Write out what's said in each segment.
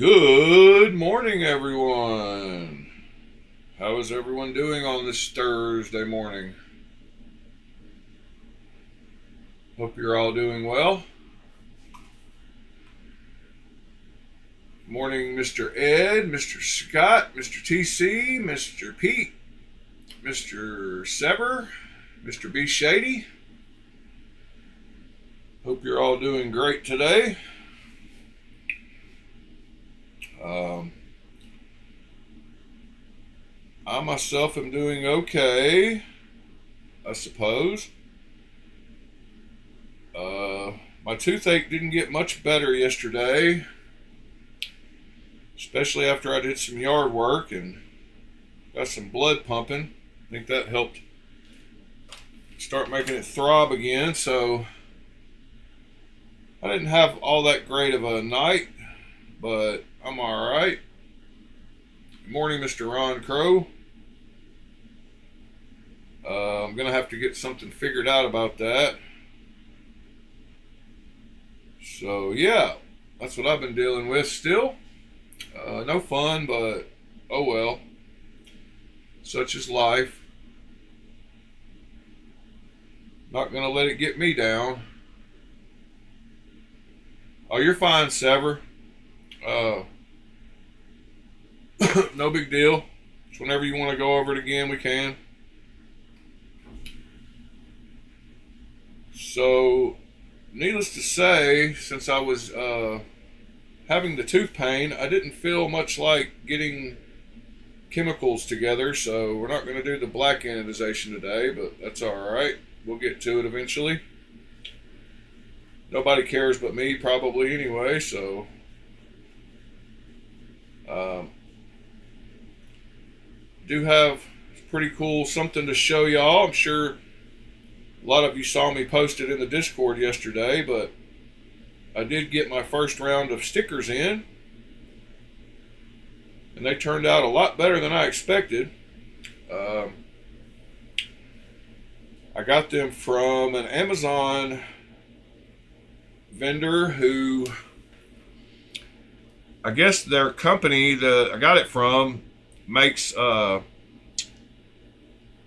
Good morning, everyone. How is everyone doing on this Thursday morning? Hope you're all doing well. Morning, Mr. Ed, Mr. Scott, Mr. TC, Mr. Pete, Mr. Sever, Mr. B. Shady. Hope you're all doing great today. I myself am doing okay, I suppose. My toothache didn't get much better yesterday, especially after I did some yard work and got some blood pumping. I think that helped start making it throb again, so I didn't have all that great of a night, but I'm all right. Good morning, Mr. Ron Crow. I'm going to have to get something figured out about that. So, yeah, that's what I've been dealing with still. No fun, but oh well. Such is life. Not going to let it get me down. Oh, you're fine, Sever. No big deal. Just whenever you want to go over it again, we can. So, needless to say, since I was having the tooth pain, I didn't feel much like getting chemicals together, so we're not going to do the black anodization today, but that's all right. We'll get to it eventually. Nobody cares but me, probably, anyway, so do have pretty cool something to show y'all. I'm sure a lot of you saw me post it in the Discord yesterday, but I did get my first round of stickers in, and they turned out a lot better than I expected. I got them from an Amazon vendor who, I guess their company that I got it from makes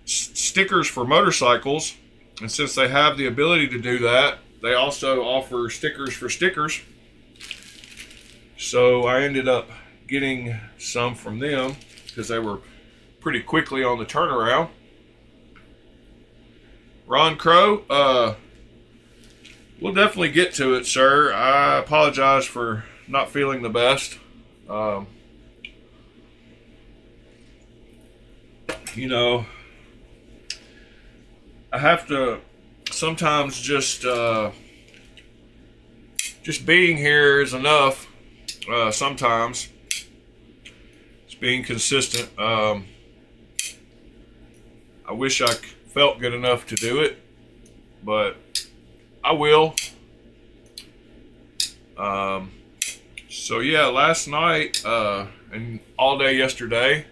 stickers for motorcycles. And since they have the ability to do that, they also offer stickers for stickers. So I ended up getting some from them because they were pretty quickly on the turnaround. Ron Crow, we'll definitely get to it, sir. I apologize for not feeling the best. I have to sometimes just being here is enough. Sometimes it's being consistent. I wish I felt good enough to do it, but I will. So yeah, last night and all day yesterday,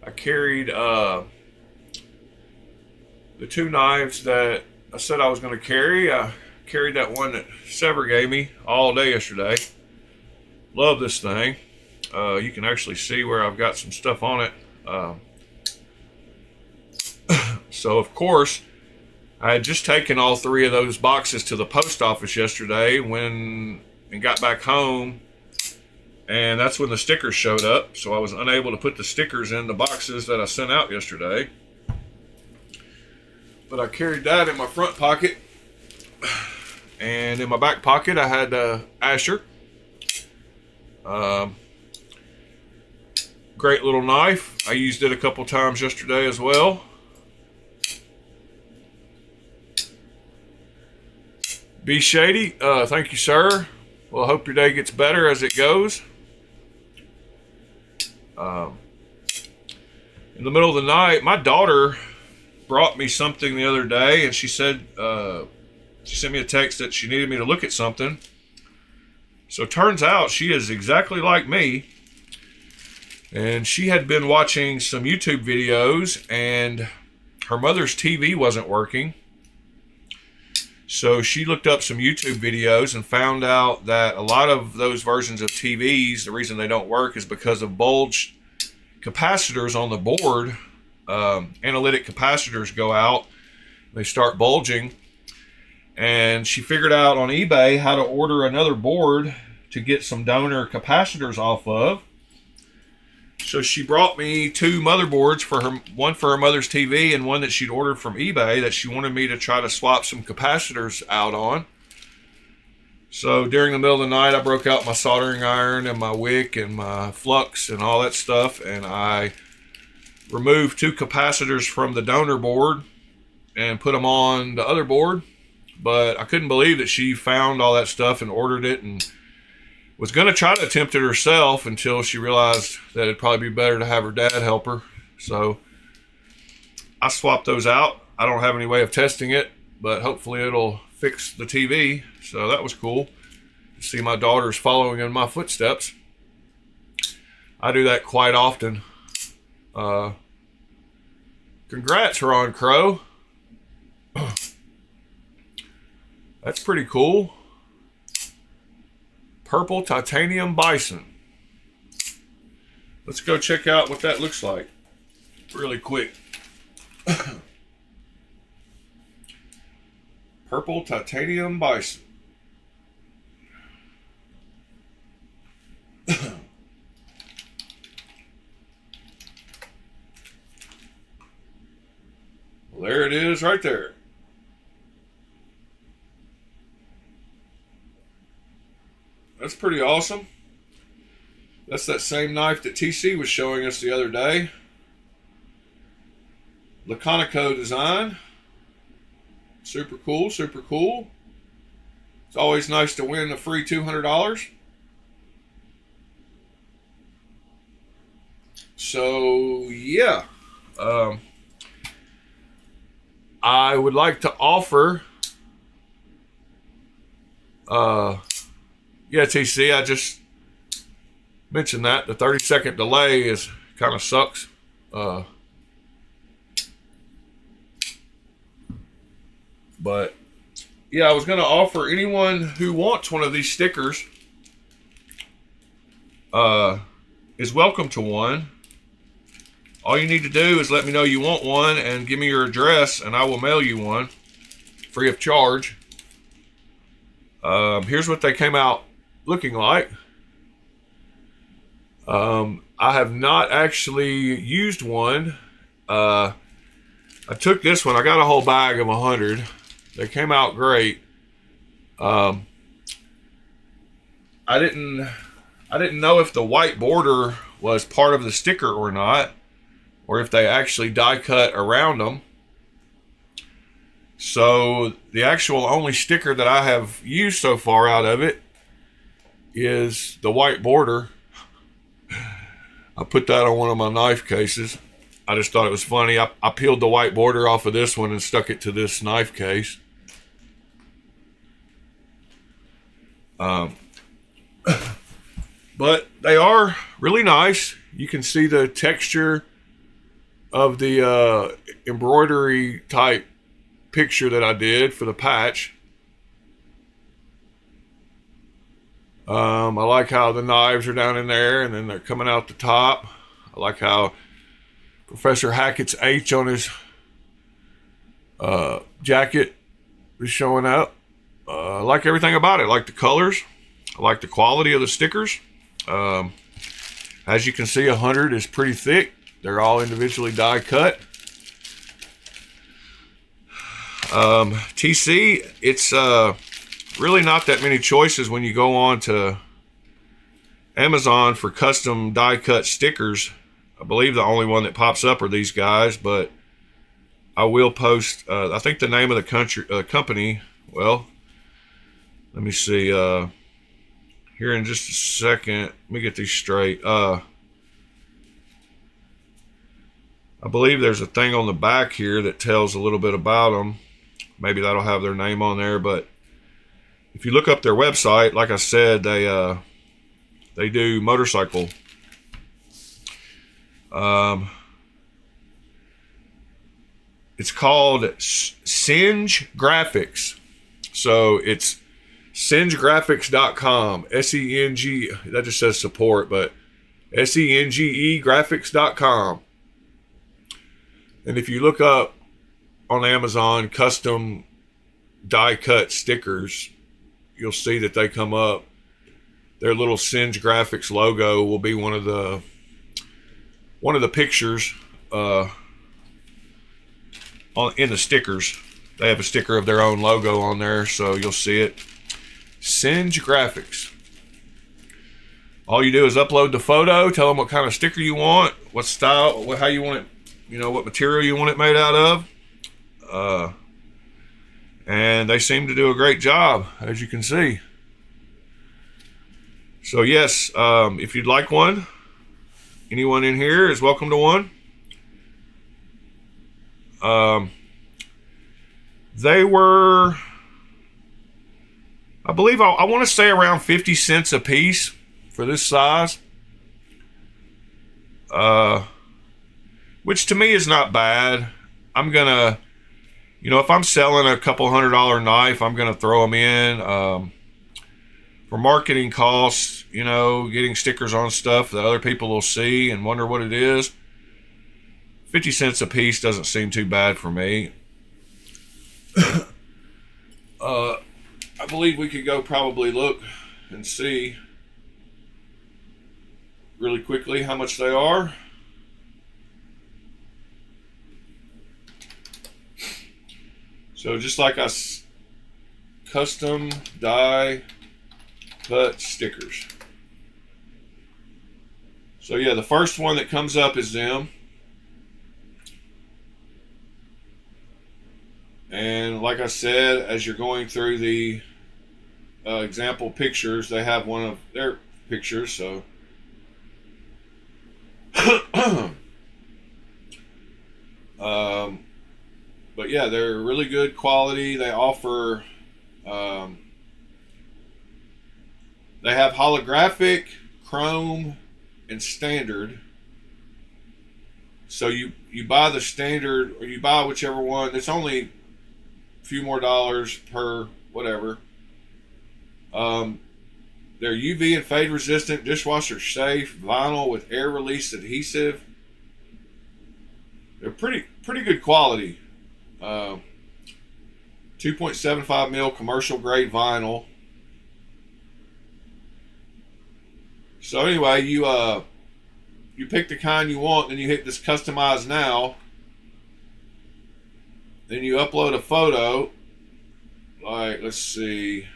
I carried the two knives that I said I was going to carry. I carried that one that Sever gave me all day yesterday. Love this thing. You can actually see where I've got some stuff on it. So of course, I had just taken all three of those boxes to the post office yesterday and got back home, and that's when the stickers showed up. So I was unable to put the stickers in the boxes that I sent out yesterday. But I carried that in my front pocket, and in my back pocket I had Asher. Great little knife. I used it a couple times yesterday as well. B. Shady, thank you, sir. Well, I hope your day gets better as it goes. In the middle of the night, my daughter brought me something the other day, and she said, she sent me a text that she needed me to look at something. So it turns out she is exactly like me, and she had been watching some YouTube videos, and her mother's TV wasn't working. So she looked up some YouTube videos and found out that a lot of those versions of TVs, the reason they don't work is because of bulge capacitors on the board. Analytic capacitors go out, they start bulging, and she figured out on eBay how to order another board to get some donor capacitors off of. So she brought me 2 motherboards for her, one for her mother's TV and one that she'd ordered from eBay that she wanted me to try to swap some capacitors out on. So during the middle of the night, I broke out my soldering iron and my wick and my flux and all that stuff, and I removed 2 capacitors from the donor board and put them on the other board. But I couldn't believe that she found all that stuff and ordered it, and was going to try to attempt it herself until she realized that it'd probably be better to have her dad help her. So I swapped those out. I don't have any way of testing it, but hopefully it'll fix the TV. So that was cool. See my daughters following in my footsteps. I do that quite often. Congrats, Ron Crow. That's pretty cool. Purple titanium bison. Let's go check out what that looks like really quick. Purple titanium bison. Well, there it is right there. That's pretty awesome. That's that same knife that TC was showing us the other day. Laconico design. Super cool, super cool. It's always nice to win a free $200. So, yeah. I would like to offer... yeah, TC, I just mentioned that. The 30-second delay is kind of sucks. But, yeah, I was going to offer anyone who wants one of these stickers is welcome to one. All you need to do is let me know you want one and give me your address, and I will mail you one free of charge. Here's what they came out looking like. I have not actually used one. I took this one. I got a whole bag of 100. They came out great. I didn't know if the white border was part of the sticker or not, or if they actually die cut around them. So the actual only sticker that I have used so far out of it is the white border. I put that on one of my knife cases. I just thought it was funny. I peeled the white border off of this one and stuck it to this knife case. But they are really nice. You can see the texture of the embroidery type picture that I did for the patch. I like how the knives are down in there and then they're coming out the top. I like how Professor Hackett's H on his jacket is showing up. I like everything about it. I like the colors. I like the quality of the stickers. As you can see, 100 is pretty thick. They're all individually die cut. TC, it's really not that many choices when you go on to Amazon for custom die cut stickers. I believe the only one that pops up are these guys, but I will post, I think the name of the company, well, let me see, here in just a second, let me get these straight. I believe there's a thing on the back here that tells a little bit about them. Maybe that'll have their name on there, but if you look up their website, like I said, they do motorcycle. It's called Singe Graphics. So it's sengegraphics.com. S-E-N-G, that just says support, but S-E-N-G-E graphics.com. And if you look up on Amazon custom die cut stickers, you'll see that they come up. Their little Singe Graphics logo will be one of the pictures in the stickers. They have a sticker of their own logo on there, so you'll see it. Singe Graphics. All you do is upload the photo, tell them what kind of sticker you want, what style, how you want it, what material you want it made out of. And they seem to do a great job, as you can see. So yes, if you'd like one, anyone in here is welcome to one. They were, I believe, I want to say around 50 cents a piece for this size. Which to me is not bad. I'm gonna, if I'm selling a couple $100 knife, I'm gonna throw them in for marketing costs. Getting stickers on stuff that other people will see and wonder what it is. 50 cents a piece doesn't seem too bad for me. I believe we could go probably look and see really quickly how much they are. So just like us, custom die cut stickers. So yeah, the first one that comes up is them. And like I said, as you're going through the example pictures, they have one of their pictures. So but yeah, they're really good quality. They offer they have holographic, chrome, and standard. So you buy the standard, or you buy whichever one. It's only a few more dollars per whatever. They're UV and fade resistant, dishwasher safe, vinyl with air release adhesive. They're pretty good quality. 2.75 mil commercial grade vinyl. So anyway, you pick the kind you want, then you hit this customize now. Then you upload a photo. Like, let's see.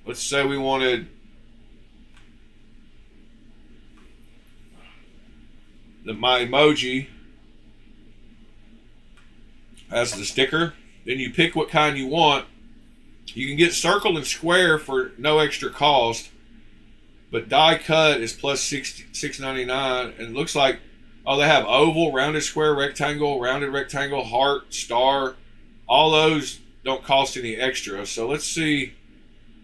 Let's say we wanted my emoji as the sticker. Then you pick what kind you want. You can get circle and square for no extra cost, but die cut is plus $6.99. And it looks like, they have oval, rounded square, rectangle, rounded rectangle, heart, star. All those don't cost any extra. So let's see.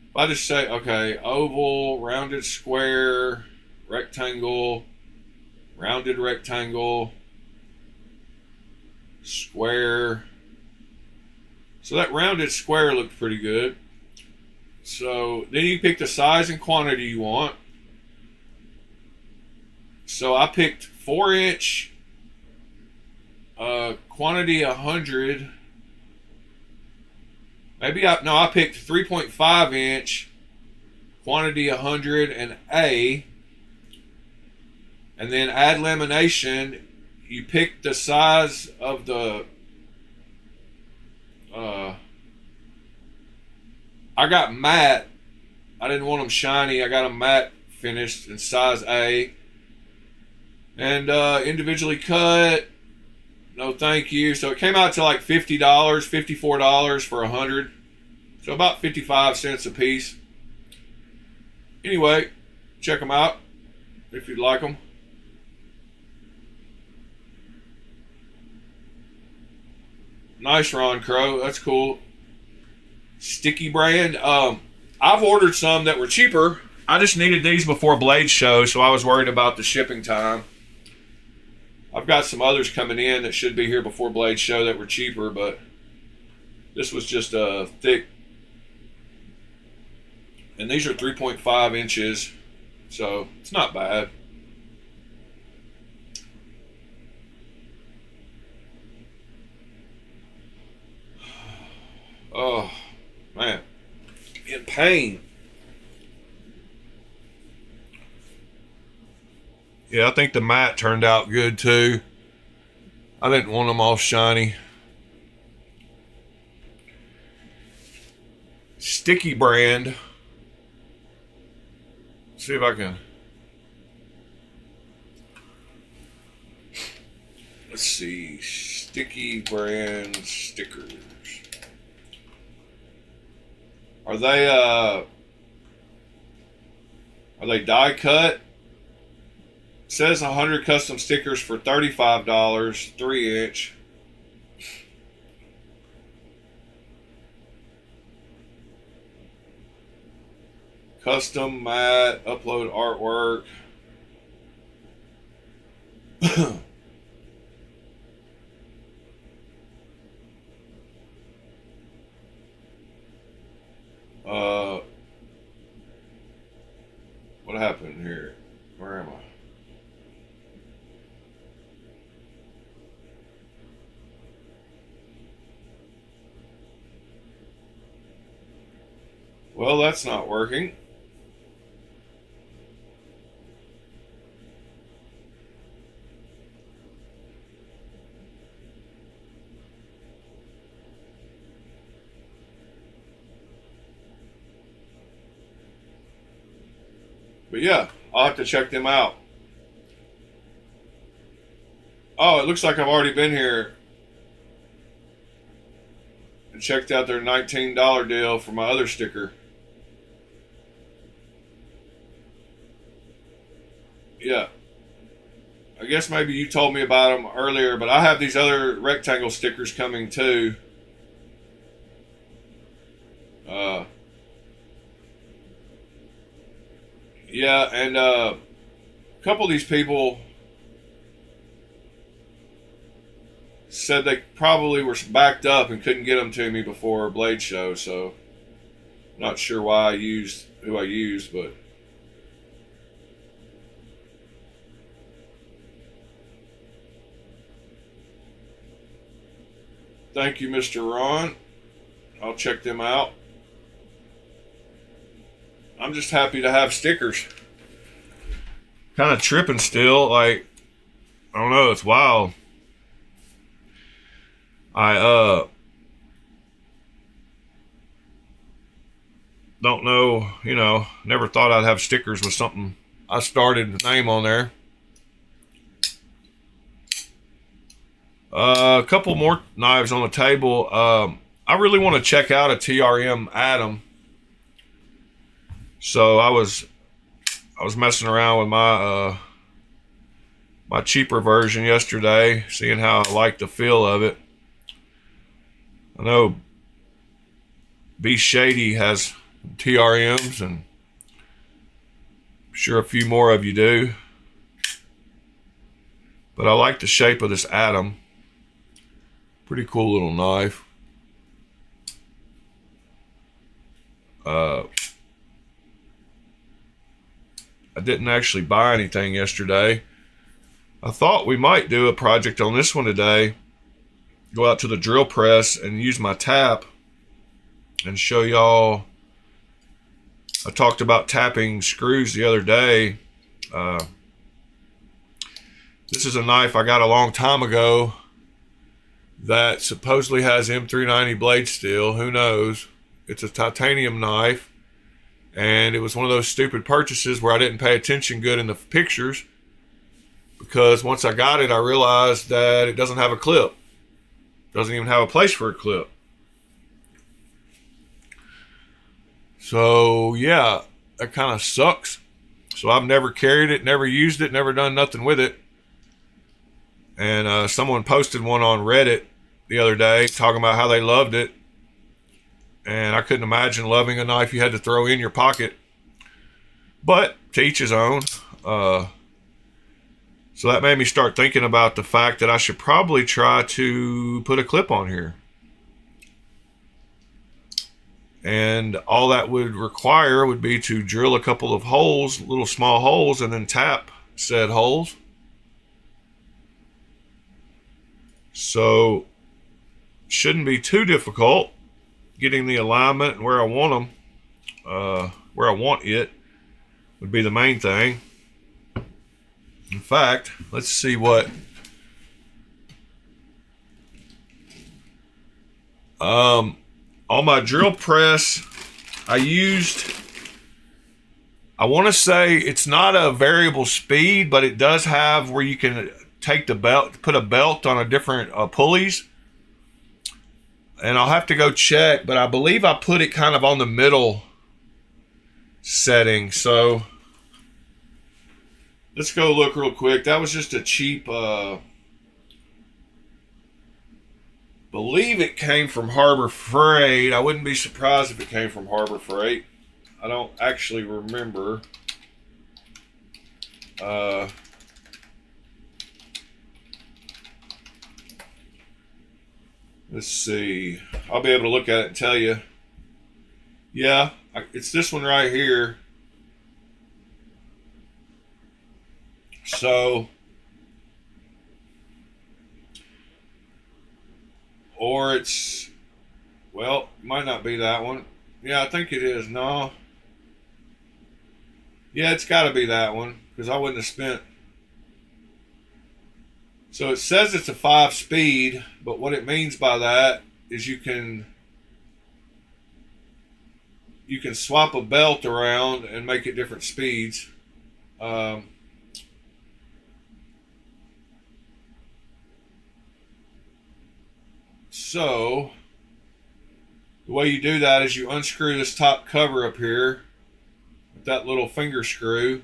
If I just say, okay, oval, rounded square, rectangle, rounded rectangle, square. So that rounded square looked pretty good. So then you pick the size and quantity you want. So I picked 4-inch, quantity 100. I picked 3.5 inch, quantity 100 and A. And then add lamination. You pick the size of the I got matte. I didn't want them shiny. I got them matte finished in size A. And individually cut. No thank you. So it came out to like $50, $54 for 100. So about 55 cents a piece. Anyway, check them out if you'd like them. Nice, Ron Crow. That's cool. Sticky brand. I've ordered some that were cheaper. I just needed these before Blade show, so I was worried about the shipping time. I've got some others coming in that should be here before Blade Show that were cheaper, but this was just a thick. And these are 3.5 inches, so it's not bad. Oh, man. In pain. Yeah, I think the matte turned out good too. I didn't want them all shiny. Sticky brand. Let's see if I can. Let's see. Sticky brand stickers. Are they die cut? It says 100 custom stickers for $35, 3-inch. Custom matte, upload artwork. What happened here? Where am I? Well, that's not working. But yeah, I'll have to check them out. Oh, it looks like I've already been here and checked out their $19 deal for my other sticker. Yeah. I guess maybe you told me about them earlier, but I have these other rectangle stickers coming too. Yeah, and a couple of these people said they probably were backed up and couldn't get them to me before Blade Show, so not sure why I used who I used, but thank you, Mr. Ron. I'll check them out. I'm just happy to have stickers. Kind of tripping still, like, I don't know, it's wild. I don't know, never thought I'd have stickers with something I started the name on there. A couple more knives on the table. I really want to check out a TRM Atom. So I was messing around with my my cheaper version yesterday, seeing how I like the feel of it. I know B Shady has TRMs, and I'm sure a few more of you do. But I like the shape of this Atom. Pretty cool little knife. I didn't actually buy anything yesterday. I thought we might do a project on this one today. Go out to the drill press and use my tap and show y'all. I talked about tapping screws the other day. This is a knife I got a long time ago that supposedly has M390 blade steel. Who knows? It's a titanium knife. And it was one of those stupid purchases where I didn't pay attention good in the pictures, because once I got it, I realized that it doesn't have a clip. It doesn't even have a place for a clip. So yeah, that kind of sucks. So I've never carried it, never used it, never done nothing with it. And someone posted one on Reddit the other day talking about how they loved it. And I couldn't imagine loving a knife you had to throw in your pocket. But to each his own. So that made me start thinking about the fact that I should probably try to put a clip on here. And all that would require would be to drill a couple of holes, little small holes, and then tap said holes. So shouldn't be too difficult getting the alignment and where I want them, where I want it would be the main thing. In fact, let's see what on my drill press I want to say it's not a variable speed, but it does have where you can take the belt, put a belt on a different pulleys. And I'll have to go check, but I believe I put it kind of on the middle setting. So let's go look real quick. That was just a cheap, believe it came from Harbor Freight. I wouldn't be surprised if it came from Harbor Freight. I don't actually remember. Let's see. I'll be able to look at it and tell you. Yeah, it's this one right here. So, or it's, well, might not be that one. Yeah, I think it is. No. Yeah, it's got to be that one because I wouldn't have spent. So it says it's a 5-speed, but what it means by that is you can swap a belt around and make it different speeds. So the way you do that is you unscrew this top cover up here with that little finger screw,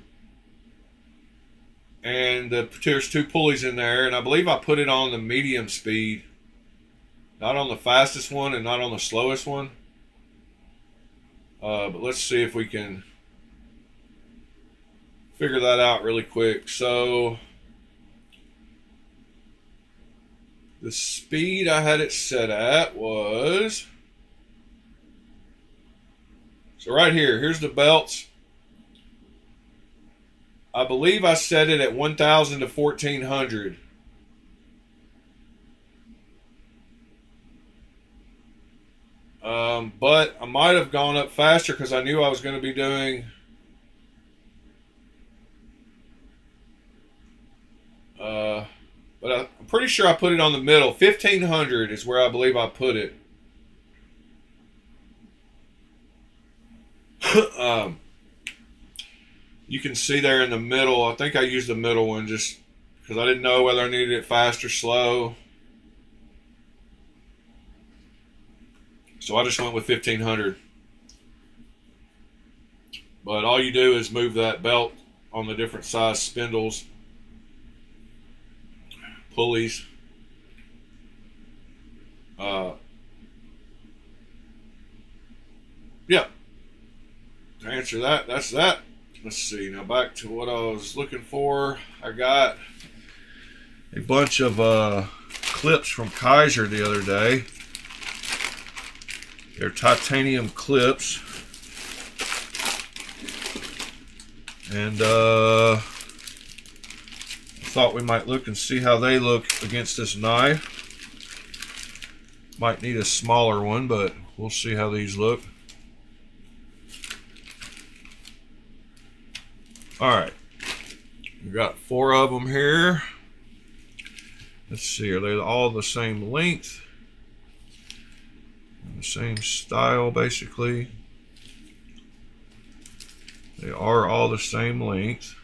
and there's 2 pulleys in there, and I believe I put it on the medium speed, not on the fastest one and not on the slowest one. But let's see if we can figure that out really quick. So the speed I had it set at was, so right here, here's the belts. I believe I set it at 1,000 to 1,400. But I might have gone up faster because I knew I was going to be doing but I'm pretty sure I put it on the middle. 1,500 is where I believe I put it. You can see there in the middle, I think I used the middle one just because I didn't know whether I needed it fast or slow. So I just went with 1,500. But all you do is move that belt on the different size spindles, pulleys. Yeah. To answer that, that's that. Let's see. Now back to what I was looking for. I got a bunch of clips from Kaiser the other day. They're titanium clips. And I thought we might look and see how they look against this knife. Might need a smaller one, but we'll see how these look. Alright, we got 4 of them here. Let's see, are they all the same length? The same style, basically. They are all the same length.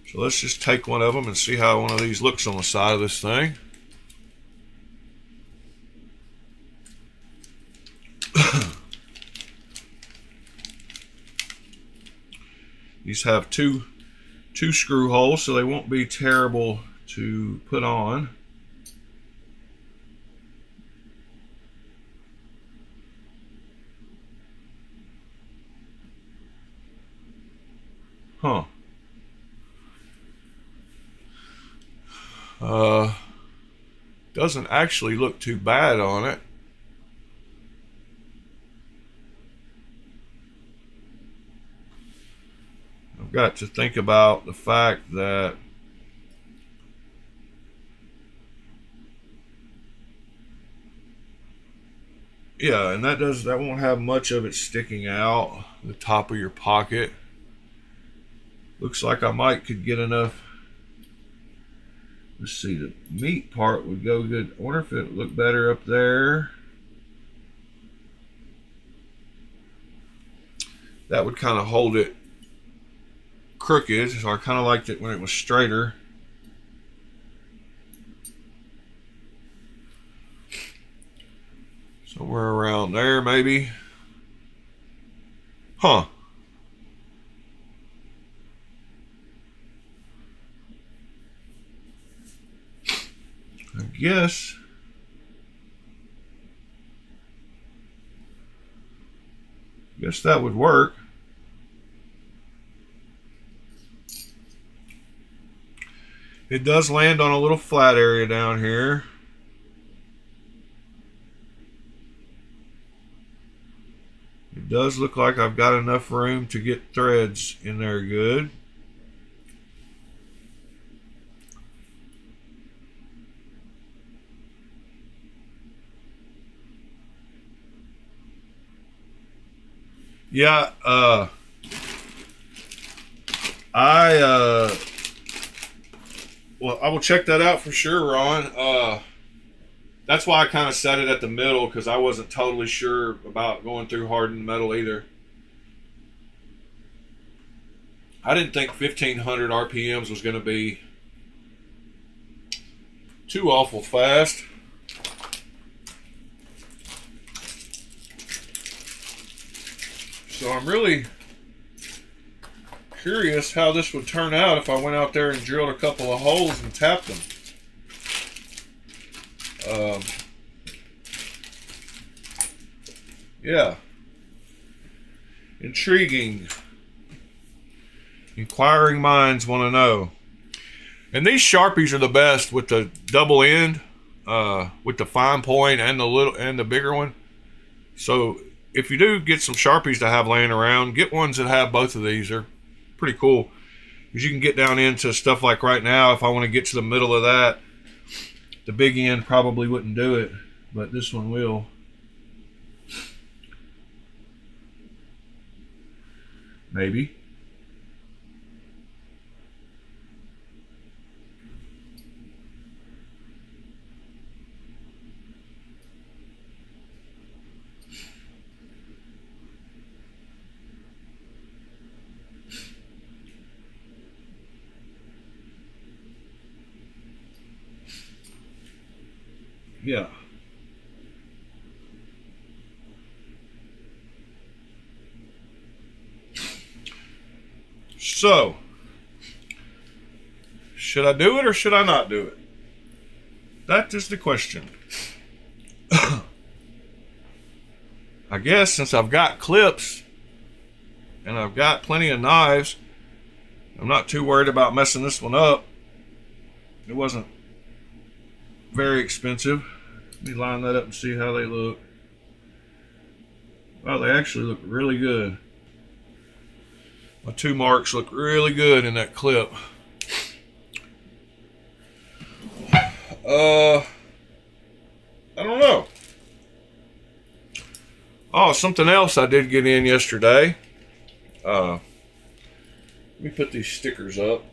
So let's just take one of them and see how one of these looks on the side of this thing. These have two screw holes, so they won't be terrible to put on. Huh. Doesn't actually look too bad on it. I've got to think about the fact that yeah, and that won't have much of it sticking out the top of your pocket. Looks like I could get enough. Let's see, the meat part would go good. I wonder if it would look better up there. That would kind of hold it crooked, so I kind of liked it when it was straighter. Somewhere around there, maybe. Huh. I guess that would work. It does land on a little flat area down here. It does look like I've got enough room to get threads in there good. Yeah, well, I will check that out for sure, Ron. That's why I kind of set it at the middle, because I wasn't totally sure about going through hardened metal either. I didn't think 1500 RPMs was going to be too awful fast. So I'm really curious how this would turn out if I went out there and drilled a couple of holes and tapped them. Yeah. Intriguing. Inquiring minds want to know. And these Sharpies are the best with the double end, with the fine point and the bigger one. So if you do get some Sharpies to have laying around, get ones that have both of these. They're pretty cool, because you can get down into stuff like right now. If I want to get to the middle of that, the big end probably wouldn't do it, but this one will. Maybe. Yeah. So, should I do it or should I not do it? That is the question. I guess since I've got clips and I've got plenty of knives, I'm not too worried about messing this one up. It wasn't very expensive. Let me line that up and see how they look. Wow, they actually look really good. My two marks look really good in that clip. I don't know. Oh, something else I did get in yesterday. Let me put these stickers up.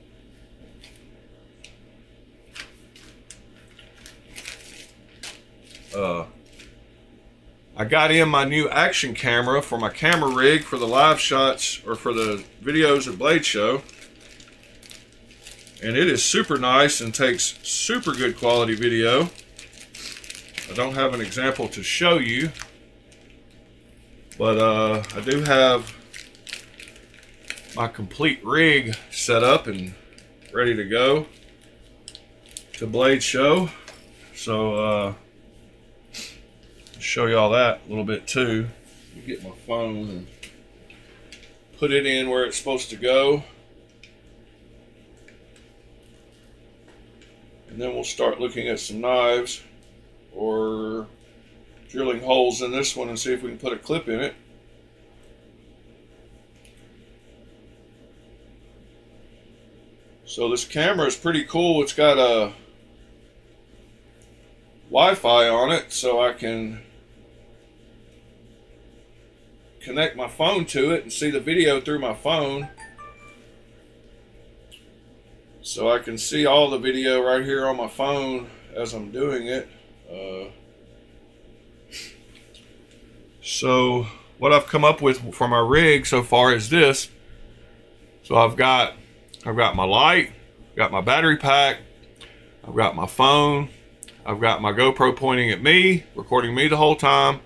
I got in my new action camera for my camera rig for the live shots or for the videos at Blade Show. And it is super nice and takes super good quality video. I don't have an example to show you, but I do have my complete rig set up and ready to go to Blade Show. So show y'all that a little bit too. Let me get my phone and put it in where it's supposed to go. and then we'll start looking at some knives or drilling holes in this one and see if we can put a clip in it. So this camera is pretty cool. It's got a Wi-Fi on it, so I can connect my phone to it and see the video through my phone. So I can see all the video right here on my phone as I'm doing it. So what I've come up with for my rig so far is this. So I've got my light, got my battery pack, I've got my phone, I've got my GoPro pointing at me, recording me the whole time,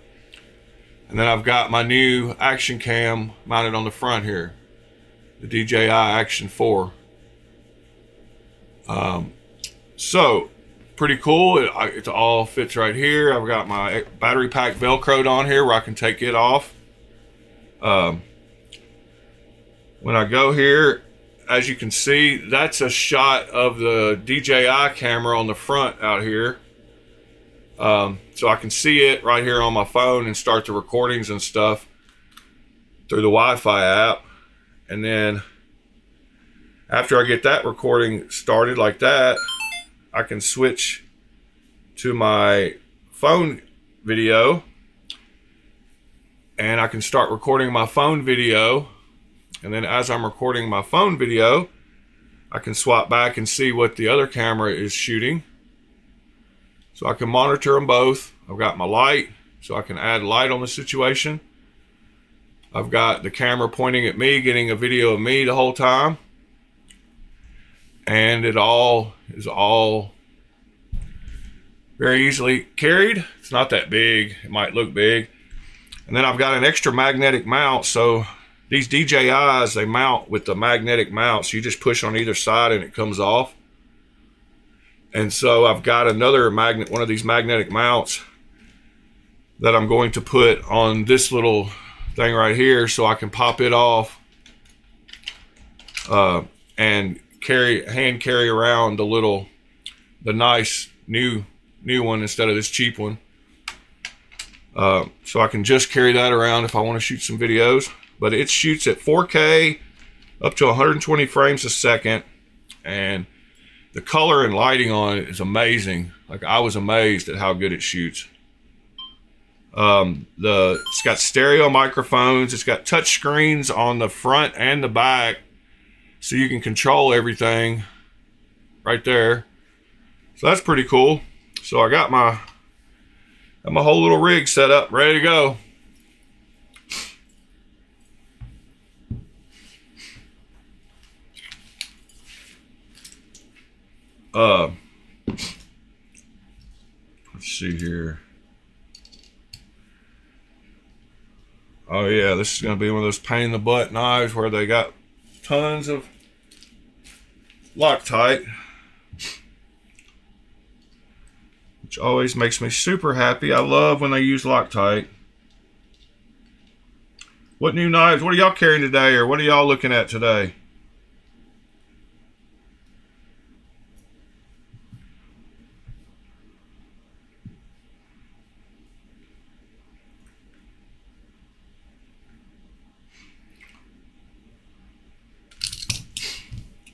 and then I've got my new action cam mounted on the front here, the DJI Action 4. So pretty cool. It all fits right here. I've got my battery pack velcroed on here where I can take it off. When I go here, as you can see, that's a shot of the DJI camera on the front out here. So I can see it right here on my phone and start the recordings and stuff through the Wi-Fi app. And then after I get that recording started like that, I can switch to my phone video and I can start recording my phone video. And then as I'm recording my phone video, I can swap back and see what the other camera is shooting. So I can monitor them both. I've got my light, so I can add light on the situation. I've got the camera pointing at me, getting a video of me the whole time. And it all is very easily carried. It's not that big. It might look big. And then I've got an extra magnetic mount. So these DJIs, they mount with the magnetic mount. So you just push on either side and it comes off. And so I've got another one of these magnetic mounts that I'm going to put on this little thing right here so I can pop it off and hand carry around the nice new one instead of this cheap one. So I can just carry that around if I want to shoot some videos. But it shoots at 4K up to 120 frames a second, and the color and lighting on it is amazing. Like, I was amazed at how good it shoots. It's got stereo microphones. It's got touch screens on the front and the back, so you can control everything right there. So that's pretty cool. So I got my whole little rig set up, ready to go. Let's see here. Oh yeah, this is going to be one of those pain in the butt knives where they got tons of Loctite, which always makes me super happy. I love when they use Loctite. What new knives? What are y'all carrying today, or what are y'all looking at today?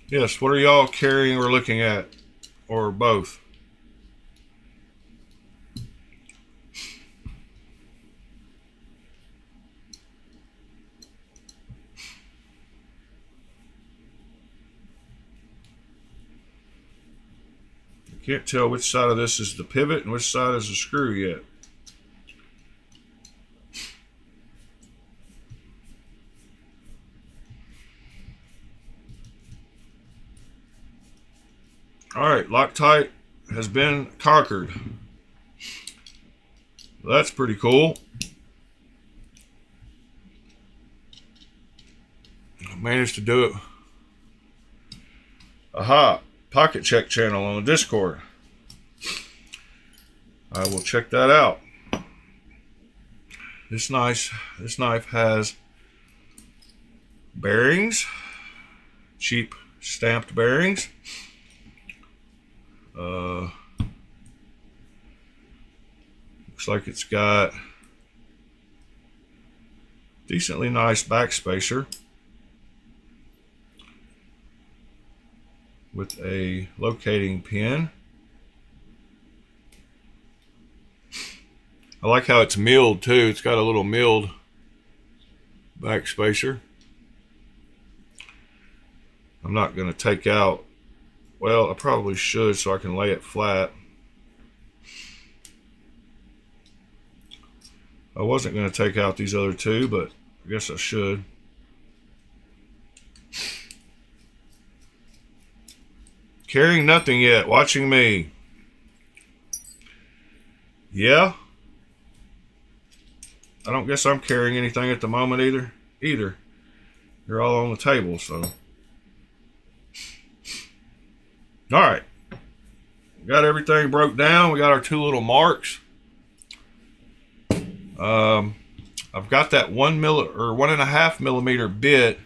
Yes, what are y'all carrying or looking at, or both? I can't tell which side of this is the pivot and which side is the screw yet. Alright, Loctite has been conquered. That's pretty cool. I managed to do it. Aha! Pocket check channel on the Discord. I will check that out. This knife has bearings, cheap stamped bearings. Looks like it's got decently nice backspacer with a locating pin. I like how it's milled too. It's got a little milled backspacer. I'm not going to take out, well, I probably should so I can lay it flat. I wasn't going to take out these other two, but I guess I should. Carrying nothing yet, watching me. Yeah. I don't guess I'm carrying anything at the moment either. They're all on the table, so. All right. Got everything broke down. We got our two little marks. I've got that 1.5 millimeter bit.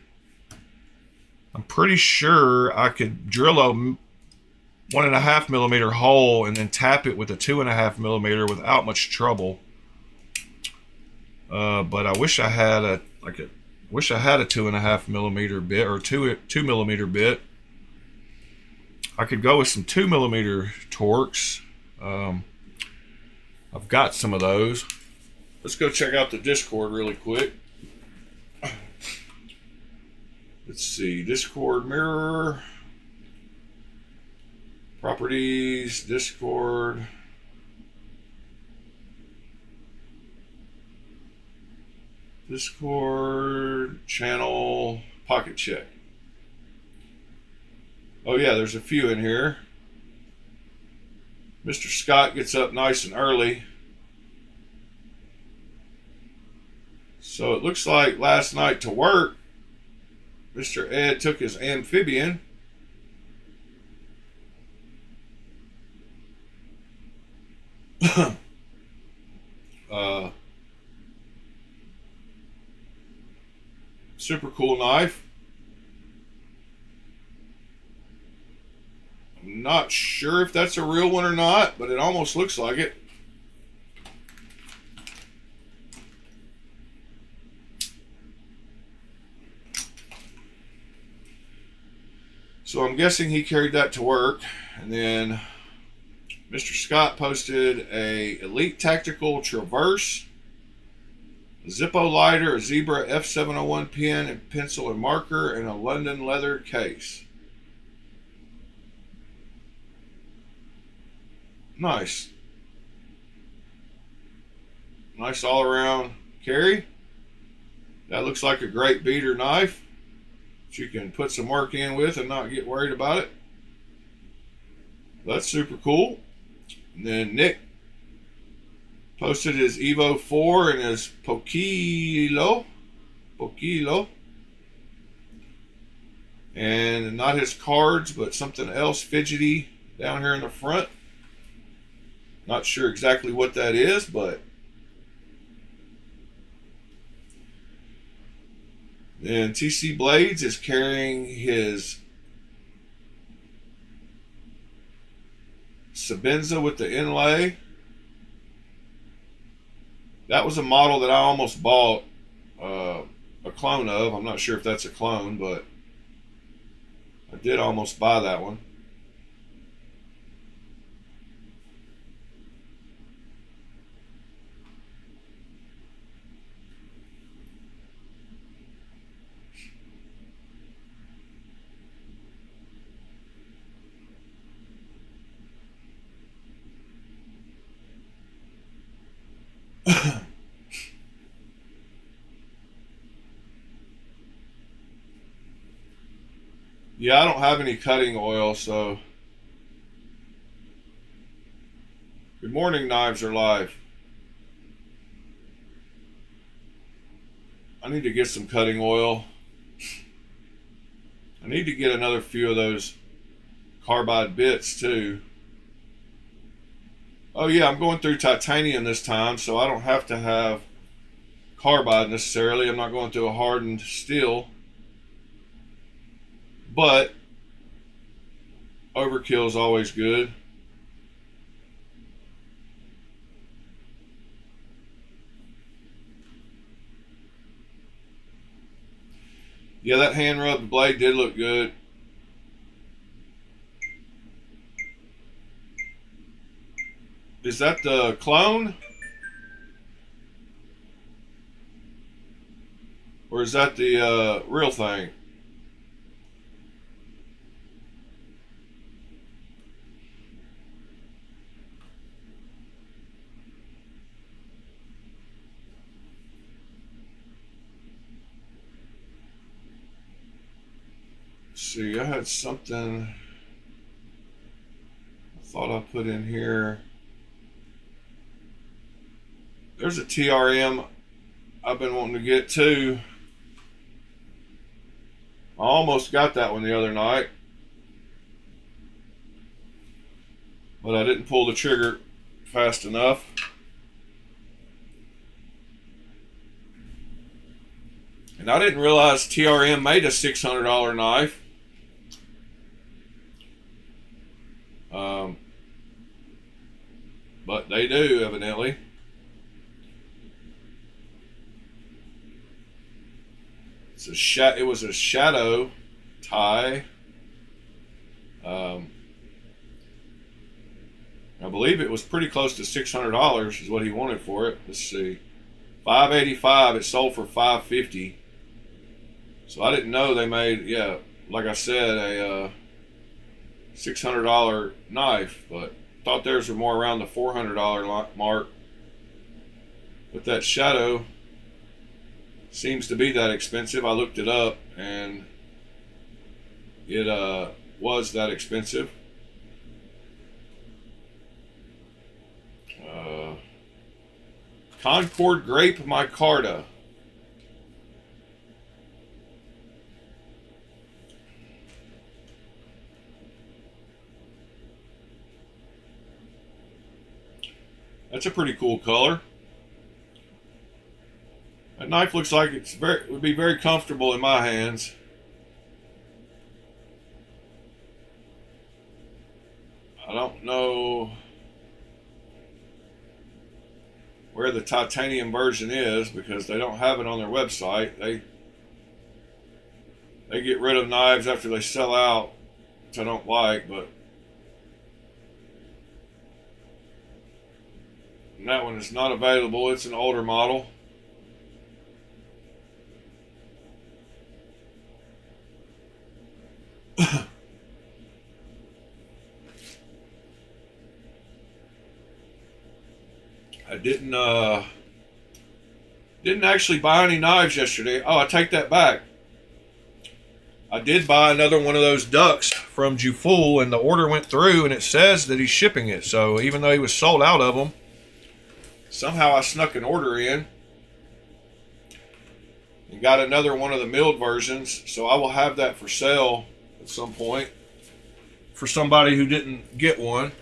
I'm pretty sure I could drill a 1.5 millimeter hole and then tap it with a 2.5 millimeter without much trouble. But I wish I had a 2.5 millimeter bit or 2 millimeter bit. I could go with some 2 millimeter Torx. I've got some of those. Let's go check out the Discord really quick. Let's see, Discord mirror, properties, Discord. Discord, channel, pocket check. Oh yeah, there's a few in here. Mr. Scott gets up nice and early. So it looks like last night to work, Mr. Ed took his amphibian. Super cool knife. I'm not sure if that's a real one or not, but it almost looks like it. So I'm guessing he carried that to work. And then Mr. Scott posted a Elite Tactical Traverse, a Zippo lighter, a Zebra F701 pen and pencil and marker, and a London leather case. Nice. Nice all around carry. That looks like a great beater knife that you can put some work in with and not get worried about it. That's super cool. And then Nick posted his Evo 4 and his Pokilo. And not his cards, but something else fidgety down here in the front. Not sure exactly what that is, but then TC Blades is carrying his Sabenza with the inlay. That was a model that I almost bought a clone of. I'm not sure if that's a clone, but I did almost buy that one. Yeah, I don't have any cutting oil, so. Good morning, Knives Are Live. I need to get some cutting oil. I need to get another few of those carbide bits too. Oh yeah, I'm going through titanium this time, so I don't have to have carbide necessarily. I'm not going through a hardened steel. But overkill is always good. Yeah, that hand rubbed blade did look good. Is that the clone? Or is that the real thing? Let's see, I had something I thought I put in here. There's a TRM I've been wanting to get too. I almost got that one the other night, but I didn't pull the trigger fast enough. And I didn't realize TRM made a $600 knife. But they do, evidently. It was a shadow tie. I believe it was pretty close to $600 is what he wanted for it. Let's see, $585. It sold for $550. So I didn't know they made, yeah, like I said, a $600 knife, but thought theirs were more around the $400 mark. But that shadow seems to be that expensive. I looked it up and it was that expensive. Concord Grape Micarta. That's a pretty cool color. That knife looks like it would be very comfortable in my hands. I don't know where the titanium version is because they don't have it on their website. They get rid of knives after they sell out, which I don't like, but that one is not available. It's an older model. I didn't actually buy any knives yesterday. Oh, I take that back. I did buy another one of those ducks from Jufull, and the order went through, and it says that he's shipping it. So even though he was sold out of them, somehow I snuck an order in and got another one of the milled versions. So I will have that for sale at some point for somebody who didn't get one.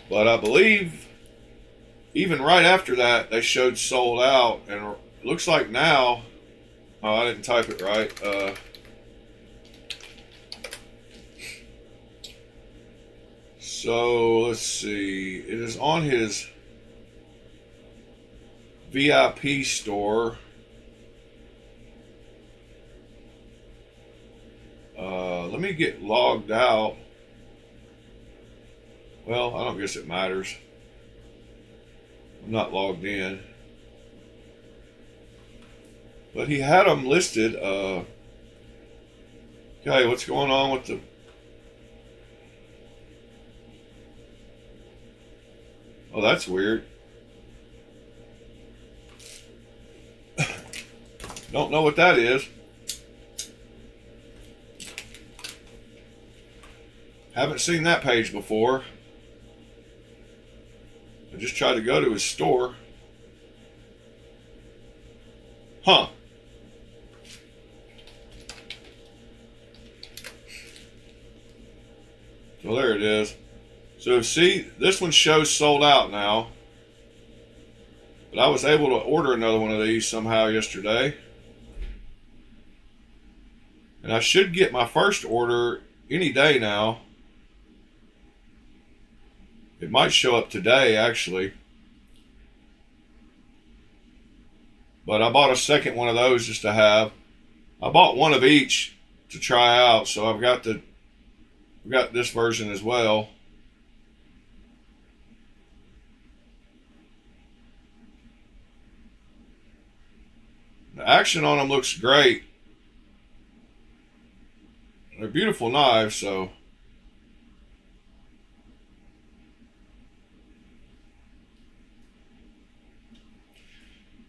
But I believe even right after that, they showed sold out, and it looks like now, oh, I didn't type it right. So let's see, it is on his VIP store. Let me get logged out. Well, I don't guess it matters. I'm not logged in. But he had them listed. Okay, what's going on with the... Oh, that's weird. Don't know what that is. Haven't seen that page before. I just tried to go to his store. Huh. So there it is. So see, this one shows sold out now. But I was able to order another one of these somehow yesterday. And I should get my first order any day now. It might show up today, actually. but I bought a second one of those just to have. I bought one of each to try out, so I've got this version as well. The action on them looks great. They're beautiful knives, so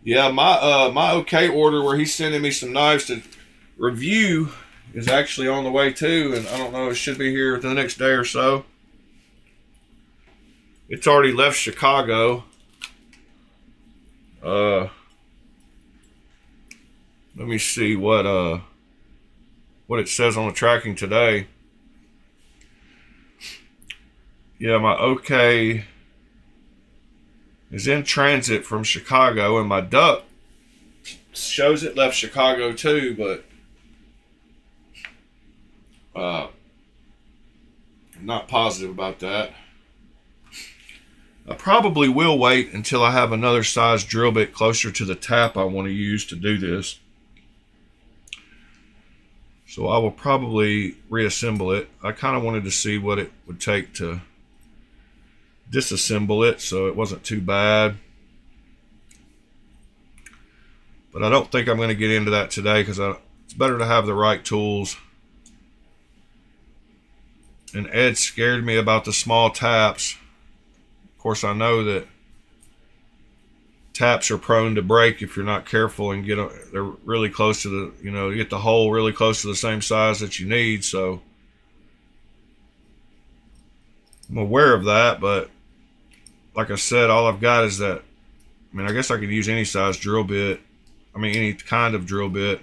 yeah, my OK order where he's sending me some knives to review is actually on the way too, and I don't know, it should be here within the next day or so. It's already left Chicago. Let me see what it says on the tracking today. Yeah, my OK is in transit from Chicago, and my duck shows it left Chicago too, but I'm not positive about that. I probably will wait until I have another size drill bit closer to the tap I want to use to do this. So I will probably reassemble it. I kind of wanted to see what it would take to disassemble it, so it wasn't too bad. But I don't think I'm going to get into that today because it's better to have the right tools. And Ed scared me about the small taps. Of course, I know that taps are prone to break if you're not careful and they're really close to the, you get the hole really close to the same size that you need. So I'm aware of that, but like I said, all I've got is that. I mean, I guess I could use any size drill bit. I mean, any kind of drill bit.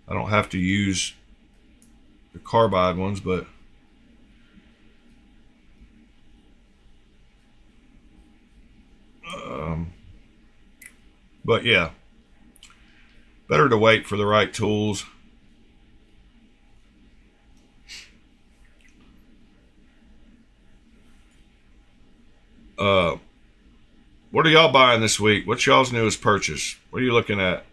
I don't have to use the carbide ones, but yeah, better to wait for the right tools. What are y'all buying this week? What's y'all's newest purchase? What are you looking at?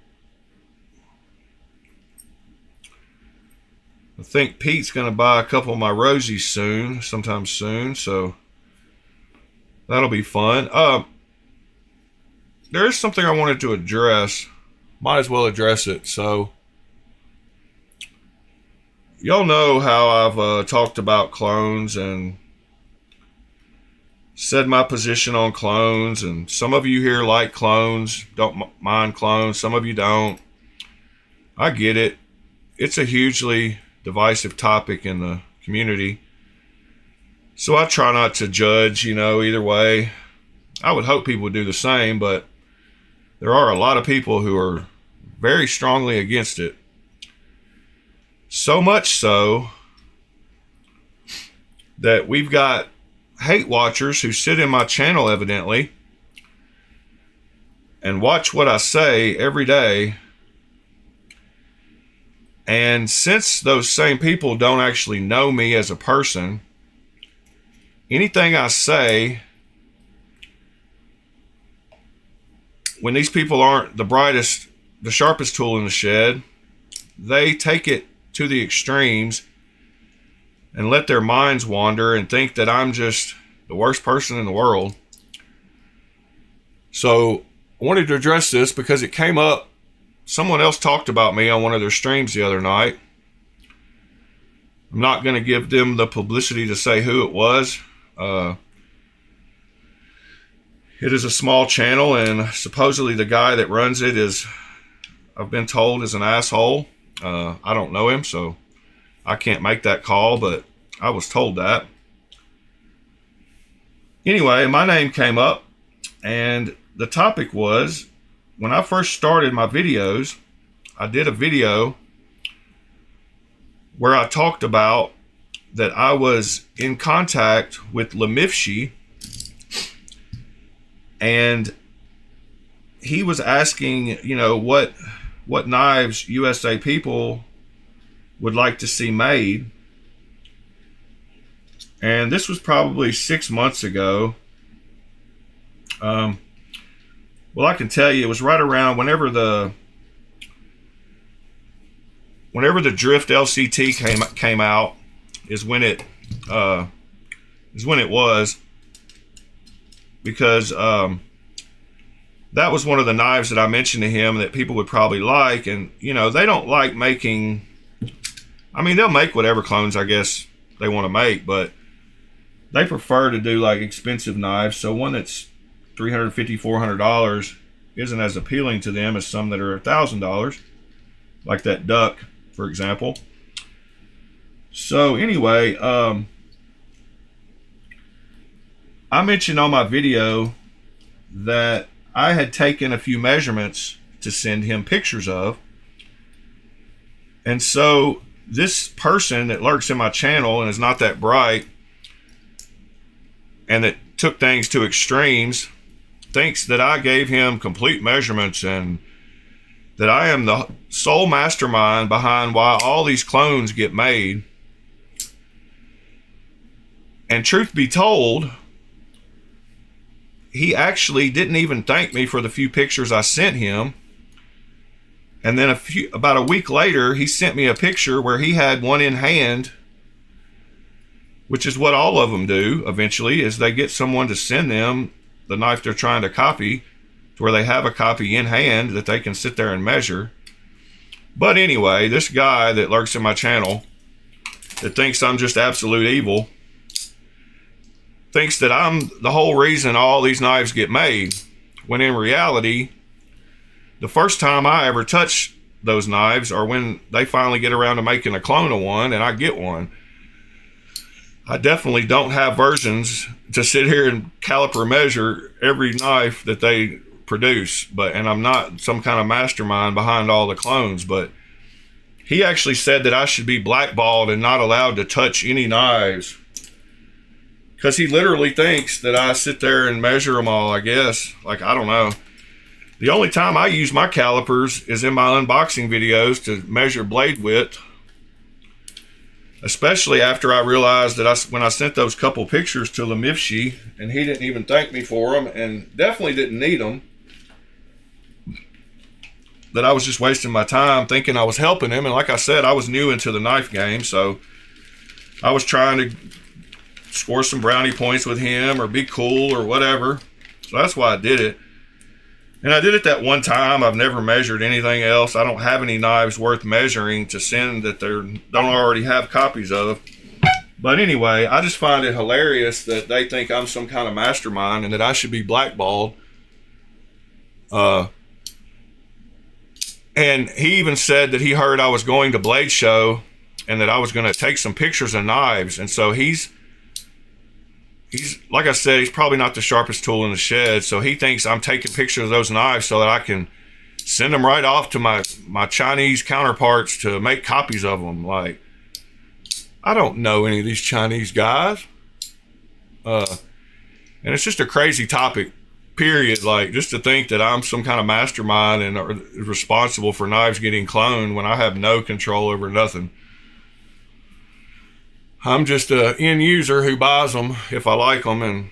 I think Pete's going to buy a couple of my Rosies sometime soon, so that'll be fun. There is something I wanted to address. Might as well address it. So, y'all know how I've talked about clones and said my position on clones, and some of you here like clones, don't mind clones, some of you don't. I get it. It's a hugely divisive topic in the community, so I try not to judge, either way. I would hope people would do the same, but there are a lot of people who are very strongly against it. So much so that we've got hate watchers who sit in my channel evidently and watch what I say every day. And since those same people don't actually know me as a person, anything I say, when these people aren't the sharpest tool in the shed, they take it to the extremes and let their minds wander and think that I'm just the worst person in the world. So I wanted to address this because it came up. Someone else talked about me on one of their streams the other night. I'm not going to give them the publicity to say who it was. It is a small channel, and supposedly the guy that runs it I've been told, is an asshole. I don't know him, so I can't make that call, but I was told that. Anyway, my name came up, and the topic was, when I first started my videos, I did a video where I talked about that I was in contact with Lemifshi, and he was asking, what knives USA people would like to see made. And this was probably 6 months ago. Well, I can tell you, it was right around whenever the Drift LCT came out is when it was, because that was one of the knives that I mentioned to him that people would probably like. And you know, they don't like making, I mean, they'll make whatever clones I guess they want to make, but they prefer to do like expensive knives. So one that's $350, $400 isn't as appealing to them as some that are $1,000, like that duck, for example. So anyway, I mentioned on my video that I had taken a few measurements to send him pictures of. And so this person that lurks in my channel and is not that bright and that took things to extremes thinks that I gave him complete measurements and that I am the sole mastermind behind why all these clones get made. And truth be told, he actually didn't even thank me for the few pictures I sent him. And then about a week later, he sent me a picture where he had one in hand, which is what all of them do eventually, is they get someone to send them the knife they're trying to copy, to where they have a copy in hand that they can sit there and measure. But anyway, this guy that lurks in my channel that thinks I'm just absolute evil thinks that I'm the whole reason all these knives get made, when in reality, the first time I ever touch those knives are when they finally get around to making a clone of one and I get one. I definitely don't have versions to sit here and caliper measure every knife that they produce, and I'm not some kind of mastermind behind all the clones. But he actually said that I should be blackballed and not allowed to touch any knives, because he literally thinks that I sit there and measure them all, I guess. Like, I don't know. The only time I use my calipers is in my unboxing videos to measure blade width, especially after I realized that when I sent those couple pictures to Lemivshi and he didn't even thank me for them and definitely didn't need them, that I was just wasting my time thinking I was helping him. And like I said, I was new into the knife game, so I was trying to score some brownie points with him or be cool or whatever. So that's why I did it. And I did it that one time. I've never measured anything else. I don't have any knives worth measuring to send that they don't already have copies of. But anyway, I just find it hilarious that they think I'm some kind of mastermind and that I should be blackballed. And he even said that he heard I was going to Blade Show and that I was going to take some pictures of knives. And so he's like I said, he's probably not the sharpest tool in the shed, so he thinks I'm taking pictures of those knives so that I can send them right off to my Chinese counterparts to make copies of them. Like, I don't know any of these Chinese guys. And it's just a crazy topic, period. Like, just to think that I'm some kind of mastermind and responsible for knives getting cloned when I have no control over nothing. I'm just an end user who buys them if I like them. And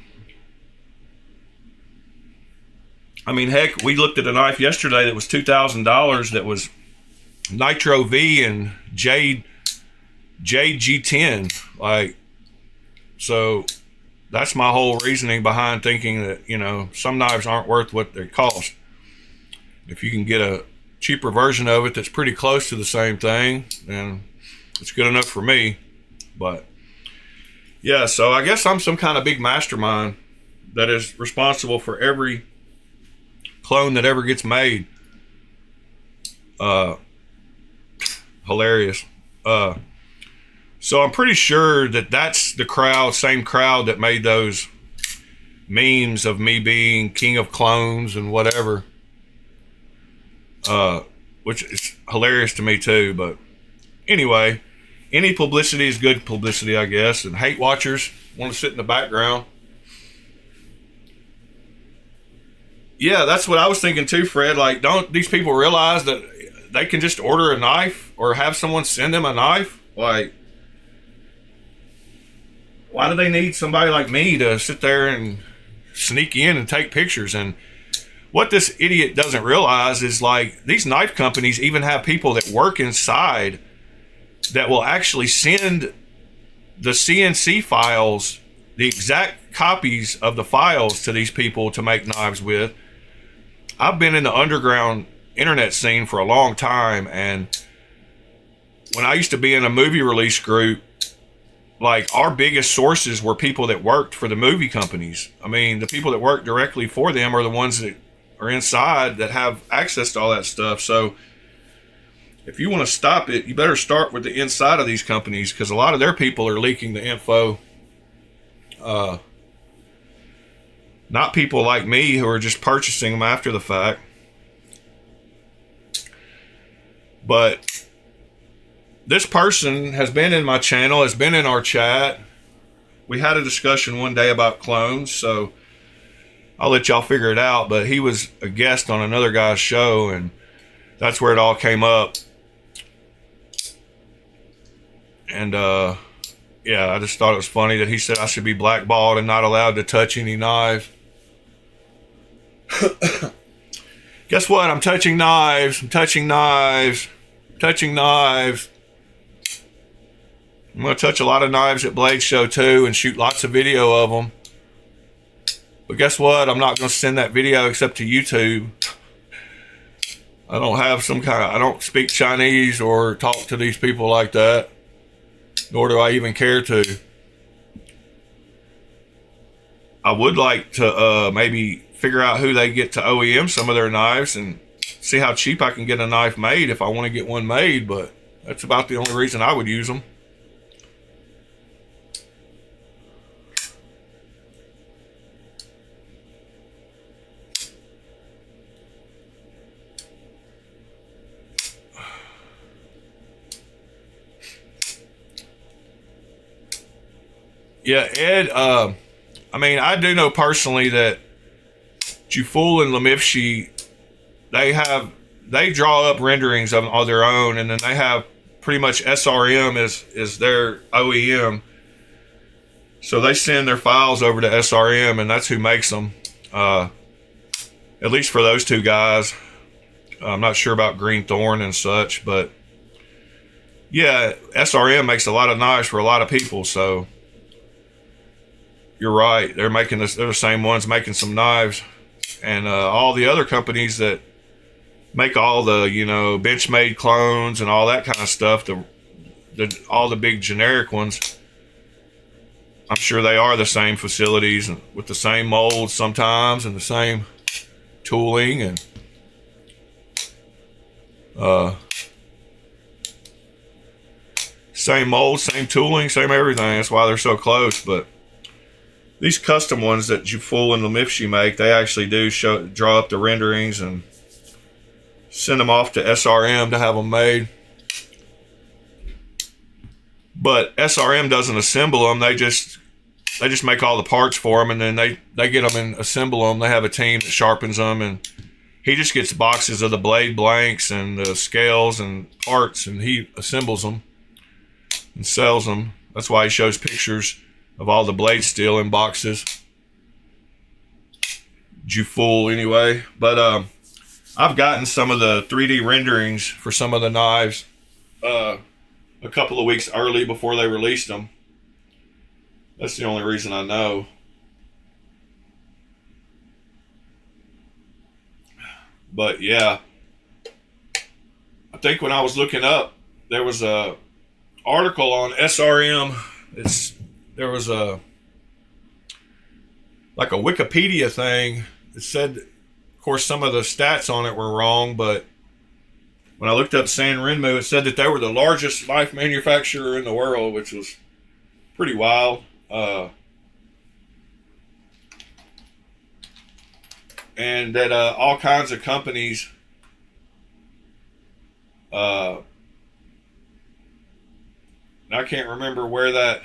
I mean, heck, we looked at a knife yesterday that was $2,000 that was Nitro V and Jade G10. Like, so that's my whole reasoning behind thinking that, you know, some knives aren't worth what they cost. If you can get a cheaper version of it that's pretty close to the same thing, then it's good enough for me. But yeah, so I guess I'm some kind of big mastermind that is responsible for every clone that ever gets made. Hilarious. So I'm pretty sure that that's the same crowd that made those memes of me being king of clones and whatever, which is hilarious to me too. But anyway, any publicity is good publicity, I guess. And hate watchers want to sit in the background. Yeah, that's what I was thinking too, Fred. Like, don't these people realize that they can just order a knife or have someone send them a knife? Like, why do they need somebody like me to sit there and sneak in and take pictures? And what this idiot doesn't realize is, like, these knife companies even have people that work inside that will actually send the CNC files, the exact copies of the files, to these people to make knives with. I've been in the underground internet scene for a long time, and when I used to be in a movie release group, like, our biggest sources were people that worked for the movie companies. I mean, the people that work directly for them are the ones that are inside that have access to all that stuff. So if you want to stop it, you better start with the inside of these companies, because a lot of their people are leaking the info. Not people like me who are just purchasing them after the fact. But this person has been in my channel, has been in our chat. We had a discussion one day about clones, so I'll let y'all figure it out. But he was a guest on another guy's show, and that's where it all came up. And yeah, I just thought it was funny that he said I should be blackballed and not allowed to touch any knives. Guess what? I'm touching knives. I'm touching knives. Touching knives. I'm going to touch a lot of knives at Blade Show too, and shoot lots of video of them. But guess what? I'm not going to send that video except to YouTube. I don't have some kind of, I don't speak Chinese or talk to these people like that. Nor do I even care to. I would like to maybe figure out who they get to OEM some of their knives and see how cheap I can get a knife made if I want to get one made, but that's about the only reason I would use them. Yeah, Ed, I mean, I do know personally that Juful and Lemifshi, they draw up renderings of their own, and then they have pretty much SRM is their OEM. So they send their files over to SRM, and that's who makes them. At least for those two guys. I'm not sure about Green Thorn and such, but yeah, SRM makes a lot of knives for a lot of people, so you're right. They're the same ones making some knives. And all the other companies that make all the, Benchmade clones and all that kind of stuff, all the big generic ones, I'm sure they are the same facilities and with the same molds sometimes and the same tooling and same mold, same tooling, same everything. That's why they're so close. But these custom ones that Juful and Lemifshi make, they actually do draw up the renderings and send them off to SRM to have them made. But SRM doesn't assemble them. They just make all the parts for them, and then they get them and assemble them. They have a team that sharpens them, and he just gets boxes of the blade blanks and the scales and parts, and he assembles them and sells them. That's why he shows pictures of all the blade steel in boxes. Juful anyway. But I've gotten some of the 3D renderings for some of the knives a couple of weeks early before they released them. That's the only reason I know. But yeah, I think when I was looking up, there was a article on SRM. There was a Wikipedia thing. It said, of course, some of the stats on it were wrong, but when I looked up San Renmu, it said that they were the largest knife manufacturer in the world, which was pretty wild. And that all kinds of companies I can't remember where that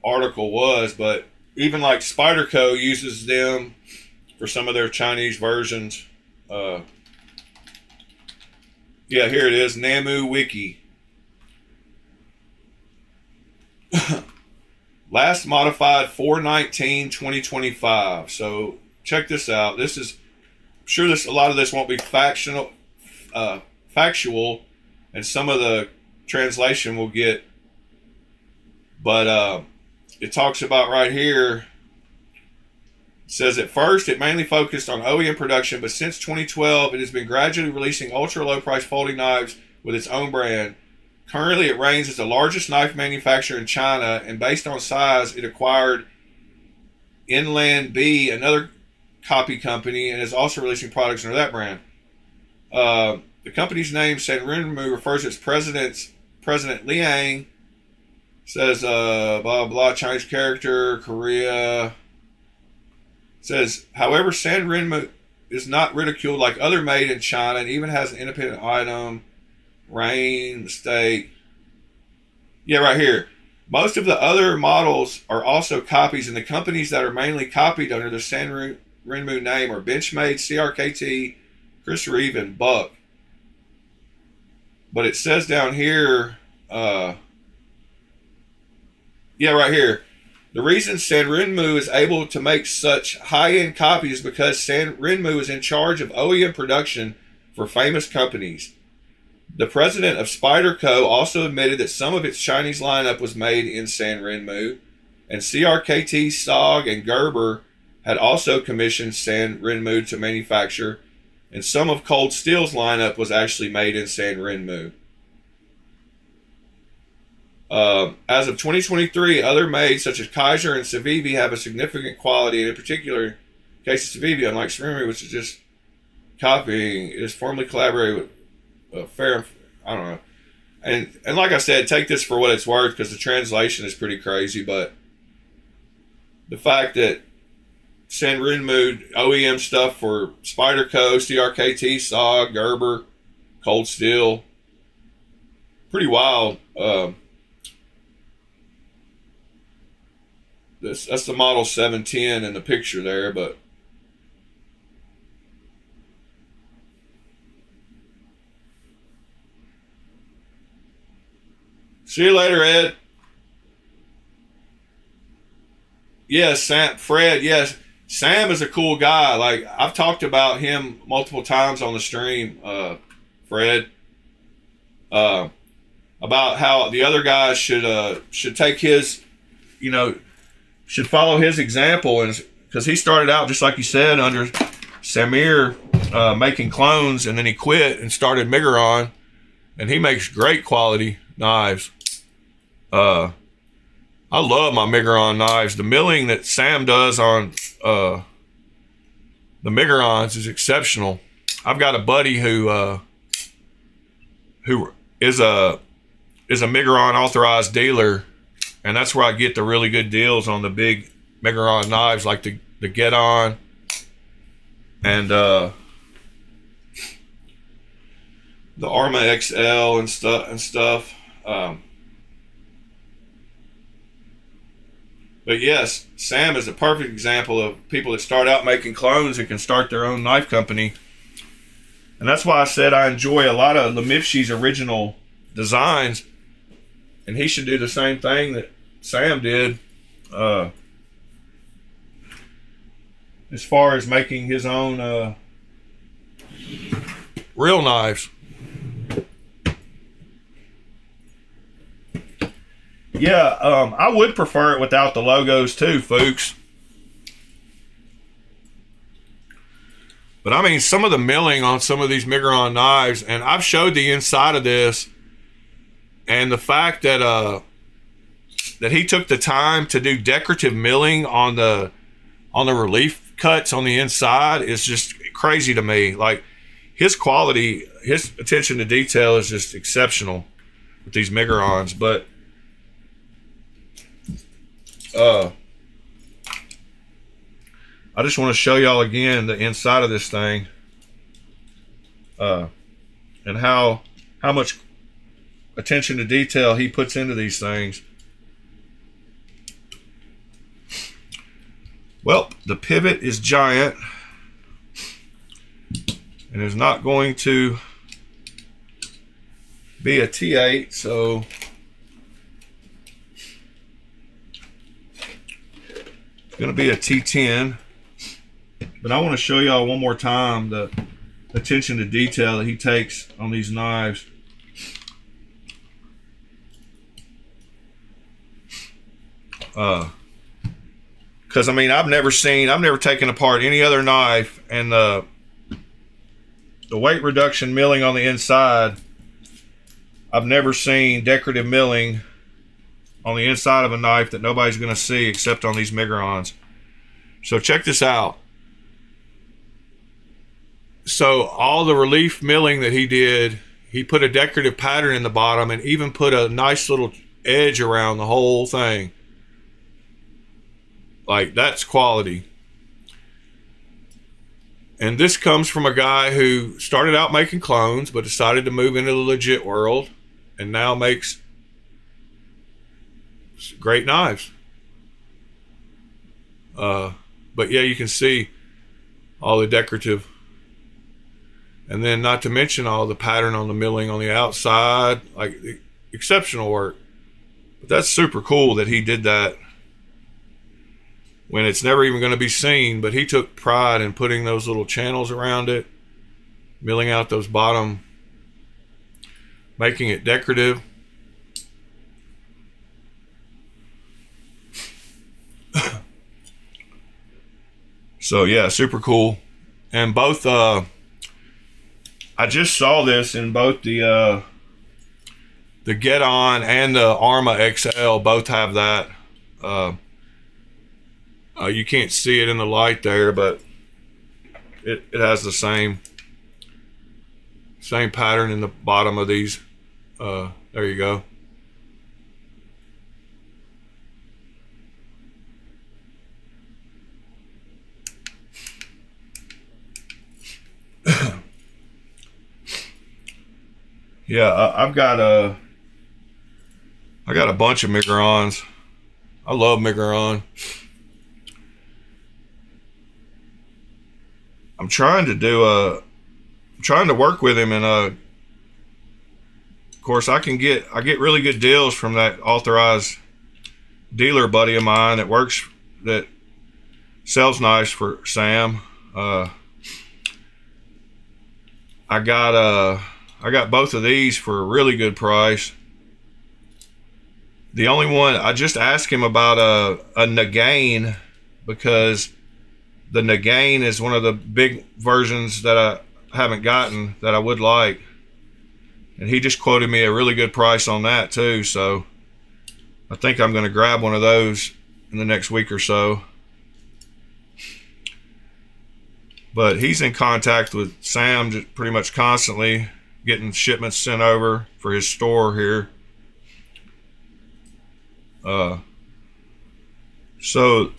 article was, but even like Spyderco uses them for some of their Chinese versions. Yeah, here it is, Namu Wiki. Last modified 4/19/2025. So check this out. This is, I'm sure a lot of this won't be factual, and some of the translation will get, but it talks about right here. It says at first it mainly focused on OEM production, but since 2012 it has been gradually releasing ultra low price folding knives with its own brand. Currently it reigns as the largest knife manufacturer in China, and based on size it acquired Inland B, another copy company, and is also releasing products under that brand. The company's name, San Renmu, refers to its President Liang. Says blah blah, Chinese character, Korea. Says, however, San Renmu is not ridiculed like other made in China, and even has an independent item. Rain, mistake. Yeah, right here. Most of the other models are also copies, and the companies that are mainly copied under the San Renmu name are Benchmade, CRKT, Chris Reeve, and Buck. But it says down here, yeah, right here. The reason San Renmu is able to make such high-end copies is because San Renmu is in charge of OEM production for famous companies. The president of Spyderco also admitted that some of its Chinese lineup was made in San Renmu, and CRKT, SOG, and Gerber had also commissioned San Renmu to manufacture, and some of Cold Steel's lineup was actually made in San Renmu. As of 2023, other maids such as Kaiser and Civivi have a significant quality, and in particular, in the case of Civivi, unlike Renmu, which is just copying, it is formally collaborated with fair, I don't know. And like I said, take this for what it's worth, because the translation is pretty crazy, but the fact that San Renmu OEM stuff for Spyderco, CRKT, SOG, Gerber, Cold Steel, pretty wild. That's the model 710 in the picture there, but see you later, Ed. Yes, Sam, Fred, yes. Sam is a cool guy. Like, I've talked about him multiple times on the stream, Fred. About how the other guys should take his, should follow his example, and because he started out just like you said under Samir, making clones, and then he quit and started Migron, and he makes great quality knives. I love my Migron knives. The milling that Sam does on the Migrons is exceptional. I've got a buddy who is a Migron authorized dealer, and that's where I get the really good deals on the big Migron knives, like the Get On and the Arma XL and stuff. But yes, Sam is a perfect example of people that start out making clones and can start their own knife company. And that's why I said I enjoy a lot of Lemifshi's original designs, and he should do the same thing that Sam did, as far as making his own real knives. Yeah, I would prefer it without the logos too, folks. But I mean, some of the milling on some of these Migron knives, and I've showed the inside of this, and the fact that that he took the time to do decorative milling on the relief cuts on the inside is just crazy to me. Like, his quality, his attention to detail is just exceptional with these Migrons. But I just want to show y'all again the inside of this thing, and how much attention to detail he puts into these things. Well, the pivot is giant and is not going to be a T8, so it's going to be a T10. But I want to show y'all one more time the attention to detail that he takes on these knives. Because I mean, I've never taken apart any other knife, and the weight reduction milling on the inside, I've never seen decorative milling on the inside of a knife that nobody's going to see except on these Migrons. So check this out. So all the relief milling that he did, he put a decorative pattern in the bottom and even put a nice little edge around the whole thing. Like, that's quality. And this comes from a guy who started out making clones but decided to move into the legit world and now makes great knives. But yeah, you can see all the decorative, and then not to mention all the pattern on the milling on the outside, like exceptional work. But that's super cool that he did that when it's never even going to be seen. But he took pride in putting those little channels around it, milling out those bottom, making it decorative. So yeah, super cool. And both I just saw this in both the Get On and the Arma XL both have that. You can't see it in the light there, but it has the same pattern in the bottom of these. There you go. Yeah, I got a bunch of Migrons. I love Migron. I'm trying to work with him, and of course I get really good deals from that authorized dealer buddy of mine that sells knives for Sam. I got both of these for a really good price. The only one, I just asked him about a Nagain, because the Nagain is one of the big versions that I haven't gotten that I would like. And he just quoted me a really good price on that too. So I think I'm going to grab one of those in the next week or so. But he's in contact with Sam just pretty much constantly, getting shipments sent over for his store here. So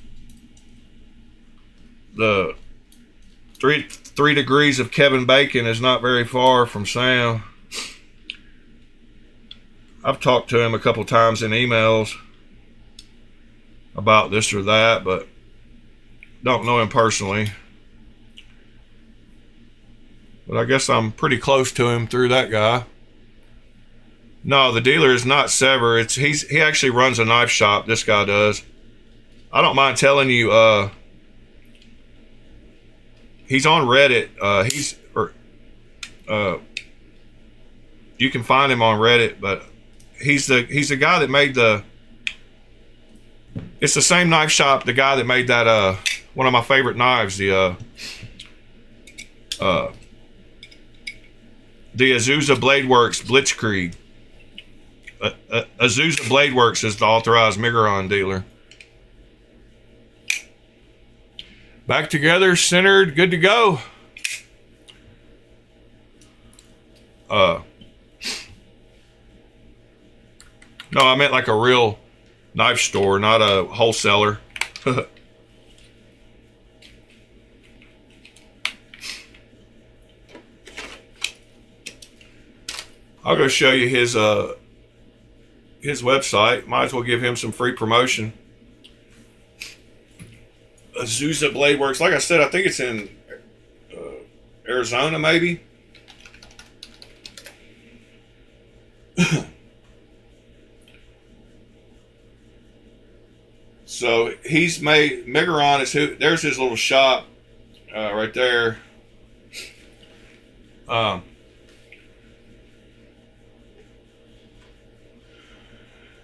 the three degrees of Kevin Bacon is not very far from Sam. I've talked to him a couple times in emails about this or that, but don't know him personally. But I guess I'm pretty close to him through that guy. No, the dealer is not Sever. He actually runs a knife shop. This guy does. I don't mind telling you. He's on Reddit. You can find him on Reddit, but he's the guy that made the. It's the same knife shop. The guy that made that one of my favorite knives. The Azusa Blade Works Blitzkrieg. Azusa Blade Works is the authorized Migron dealer. Back together, centered, good to go. No, I meant like a real knife store, not a wholesaler. I'll go show you his website. Might as well give him some free promotion. Azusa Blade Works. Like I said, I think it's in Arizona, maybe. So he's made Migron is who. There's his little shop. right there.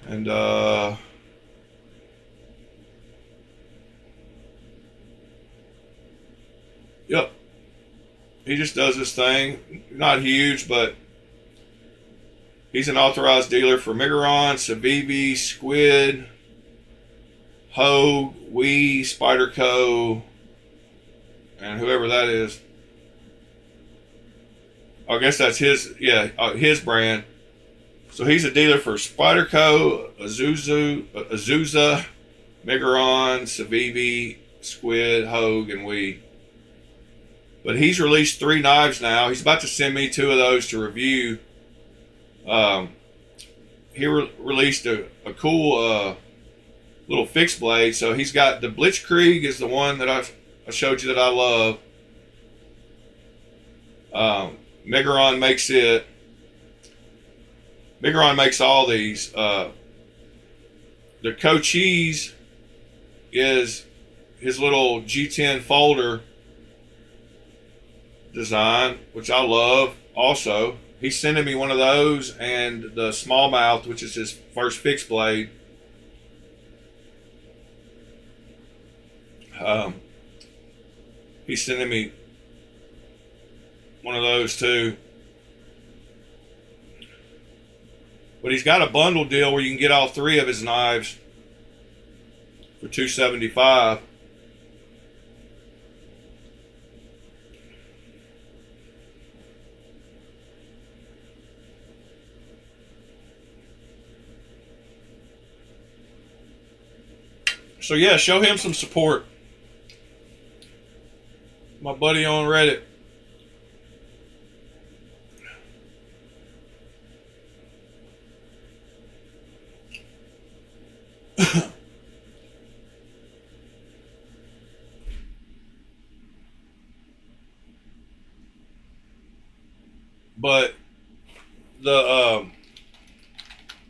And yep, he just does his thing. Not huge, but he's an authorized dealer for Megaron, Civivi, Squid, Hogue, Wee, Spyderco, and whoever that is. I guess that's his, his brand. So he's a dealer for Spyderco, Azusa, Megaron, Civivi, Squid, Hogue, and Wee. But he's released 3 knives now. He's about to send me 2 of those to review. He released a cool little fixed blade. So he's got the Blitzkrieg is the one that I showed you that I love. Megaron makes it. Megaron makes all these. The Cochise is his little G10 folder design, which I love also. He's sending me one of those and the smallmouth, which is his first fixed blade. He's sending me one of those too. But he's got a bundle deal where you can get all 3 of his knives for $275. So yeah, show him some support. My buddy on Reddit. But the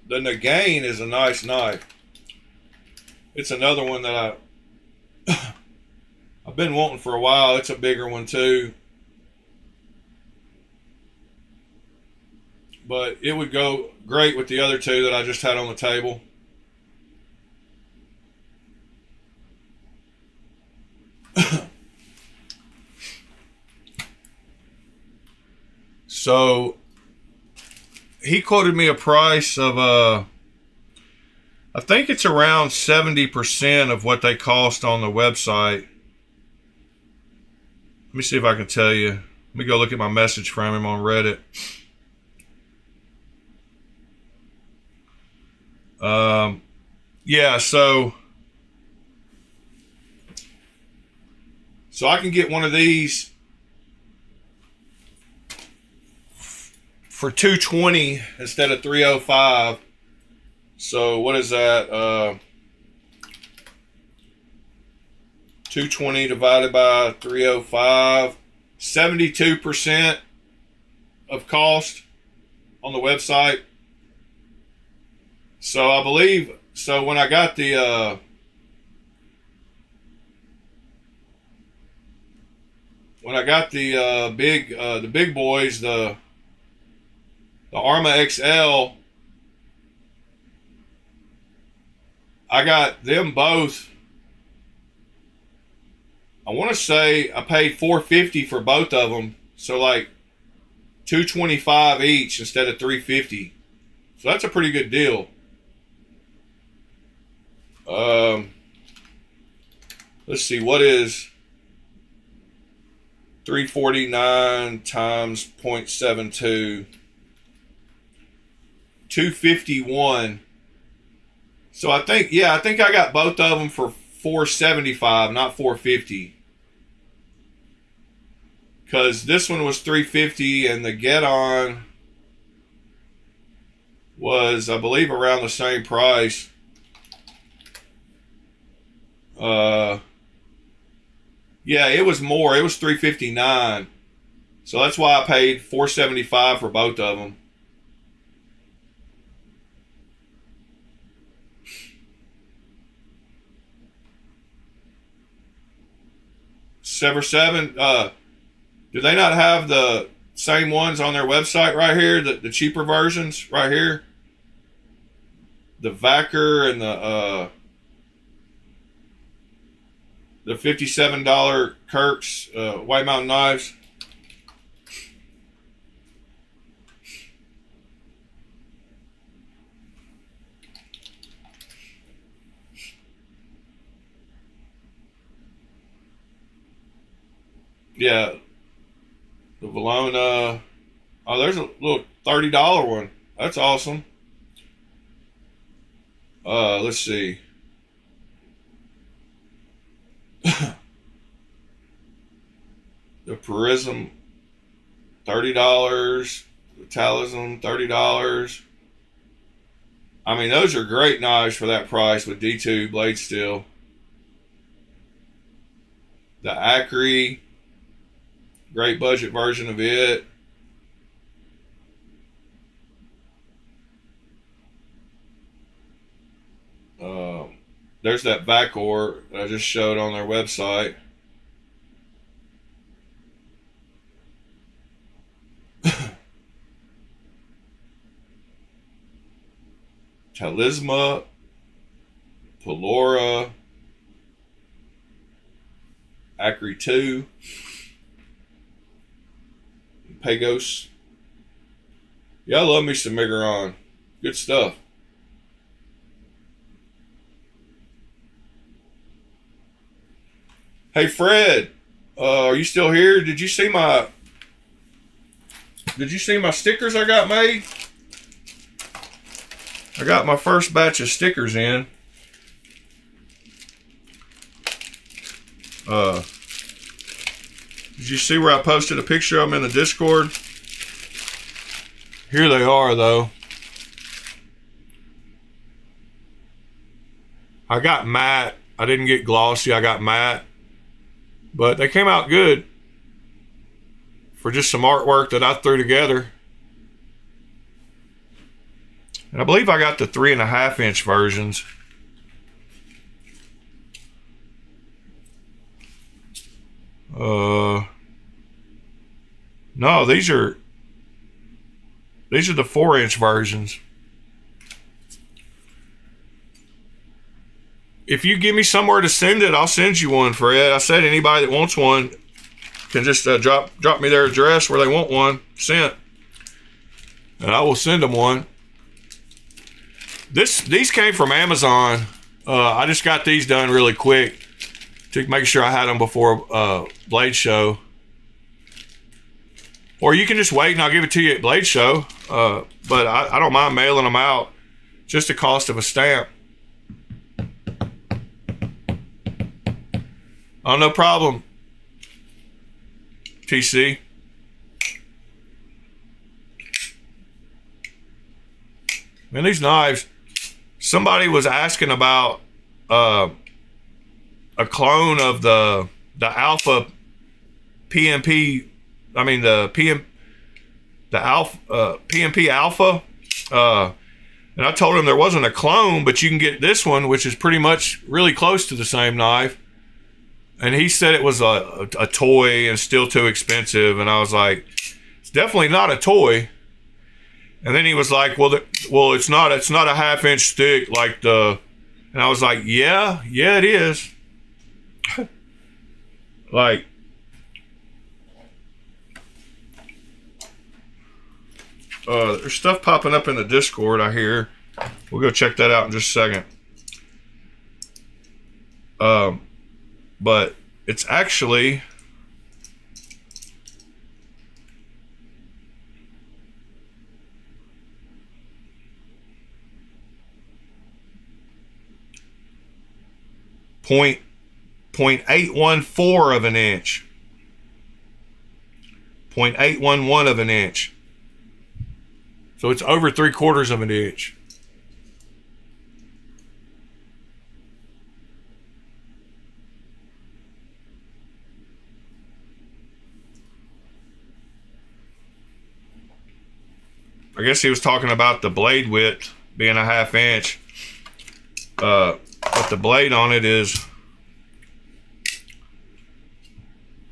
Nagain is a nice knife. It's another one that I've been wanting for a while. It's a bigger one too. But it would go great with the other 2 that I just had on the table. So he quoted me a price of I think it's around 70% of what they cost on the website. Let me see if I can tell you. Let me go look at my message from him on Reddit. Yeah, so I can get one of these for $220 instead of $305. So what is that? 220 divided by 305. 72% of cost on the website. So I believe, so when I got the big boys, the Arma XL, I got them both. I want to say I paid $450 for both of them, so like $225 each instead of $350. So that's a pretty good deal. Let's see, what is 349 times 0.72? 251. So I think I got both of them for $475, not $450. Because this one was $350 and the Get On was, I believe, around the same price. Yeah, it was more. It was $359. So that's why I paid $475 for both of them. Sever 7. Do they not have the same ones on their website right here? The cheaper versions right here? The Vacker and the $57 Kirk's White Mountain Knives. Yeah, the Valona. Oh, there's a little $30 one. That's awesome. Let's see. The Prism, $30. The Talisman, $30. I mean, those are great knives for that price with D2 blade steel. The Acri, great budget version of it. There's that Vacor that I just showed on their website. Talisma, Pelora, Acri 2, Pagos. Yeah, I love me some Migueron. Good stuff. Hey Fred, are you still here? Did you see my stickers I got made? I got my first batch of stickers in. Did you see where I posted a picture of them in the Discord? Here they are though. I got matte. I didn't get glossy, I got matte. But they came out good for just some artwork that I threw together. And I believe I got the 3.5 inch versions. No, these are the 4 inch versions. If you give me somewhere to send it, I'll send you one, Fred. I said anybody that wants one can just drop me their address where they want one sent, and I will send them one. These came from Amazon. I just got these done really quick to make sure I had them before Blade Show. Or you can just wait and I'll give it to you at Blade Show. But I don't mind mailing them out. Just the cost of a stamp. Oh, no problem, TC. Man, these knives, somebody was asking about a clone of the Alpha PMP, I mean the Alpha PMP Alpha, and I told him there wasn't a clone, but you can get this one, which is pretty much really close to the same knife. And he said it was a toy and still too expensive. And I was like, it's definitely not a toy. And then he was like, well, it's not a 1/2 inch stick like the. And I was like, yeah, it is. Like, there's stuff popping up in the Discord, I hear. We'll go check that out in just a second. But it's actually .814 of an inch. 0.811 of an inch. So it's over 3/4 of an inch. I guess he was talking about the blade width being 1/2 inch. But the blade on it is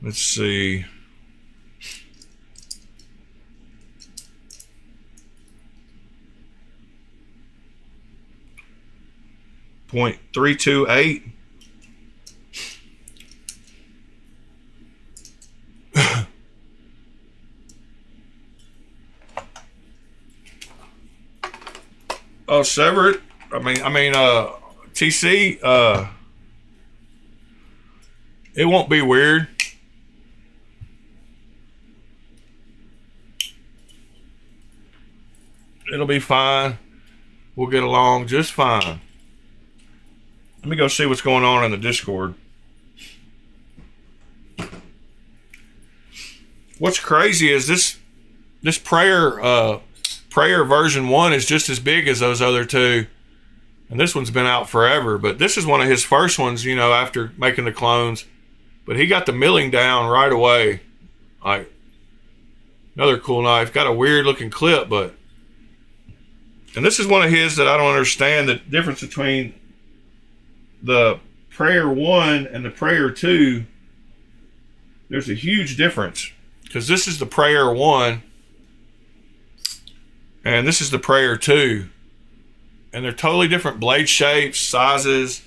Let's see. .328. Oh, sever it. TC. It won't be weird. It'll be fine. We'll get along just fine. Let me go see what's going on in the Discord. What's crazy is this prayer version 1 is just as big as those other two, and this one's been out forever. But this is one of his first ones, you know, after making the clones. But he got the milling down right away. Like, another cool knife. Got a weird looking clip, but. And this is one of his that I don't understand the difference between the Prayer 1 and the Prayer 2. There's a huge difference, because this is the Prayer 1 and this is the Prayer 2, and they're totally different blade shapes, sizes,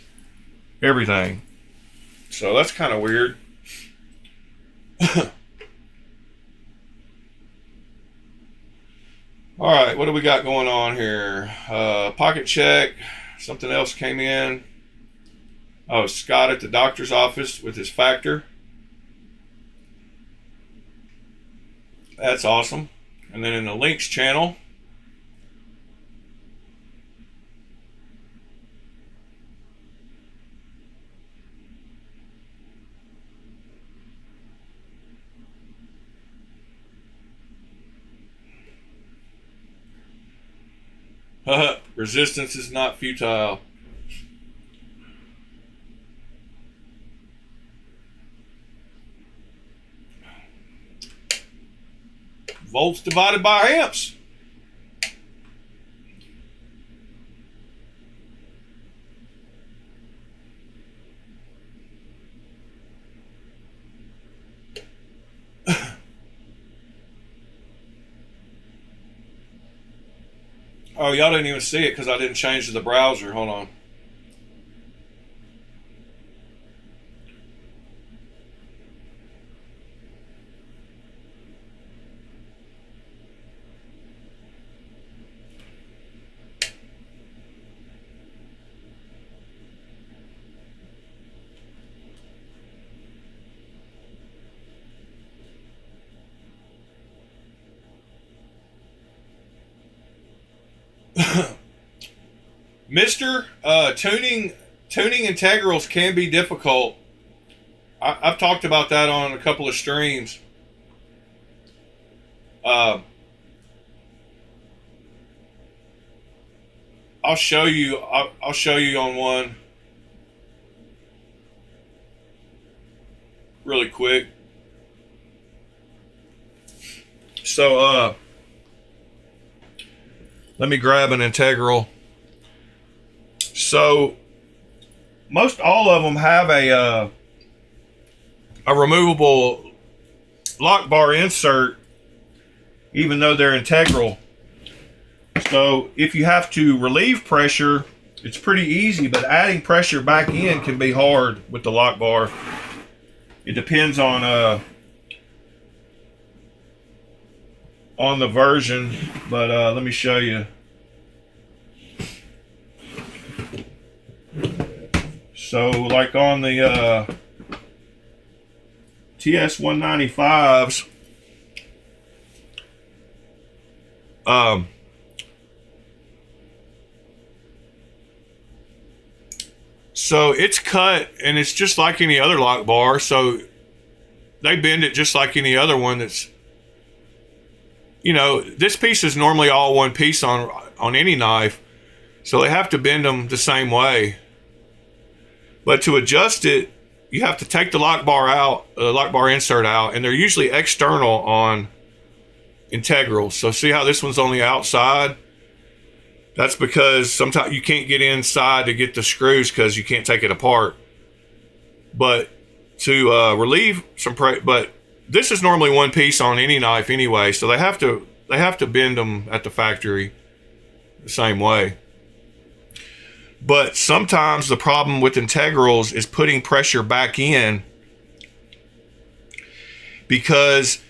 everything. So that's kind of weird. All right, what do we got going on here? Pocket check. Something else came in. Oh, Scott at the doctor's office with his factor. That's awesome. And then in the links channel, resistance is not futile. Volts divided by amps. Oh, y'all didn't even see it because I didn't change the browser. Hold on. Mr. Tuning integrals can be difficult. I've talked about that on a couple of streams. I'll show you. I'll show you on one really quick. So let me grab an integral. So most all of them have a removable lock bar insert, even though they're integral. So if you have to relieve pressure, it's pretty easy, but adding pressure back in can be hard with the lock bar. It depends on the version, but let me show you. So like on the TS195s, so it's cut and it's just like any other lock bar, so they bend it just like any other one. That's, you know, this piece is normally all one piece on any knife, so they have to bend them the same way. But to adjust it, you have to take the lock bar out, the lock bar insert out, and they're usually external on integrals. So see how this one's on the outside? That's because sometimes you can't get inside to get the screws because you can't take it apart. But to relieve some pressure. But this is normally one piece on any knife anyway, so they have to bend them at the factory the same way. But sometimes the problem with integrals is putting pressure back in, because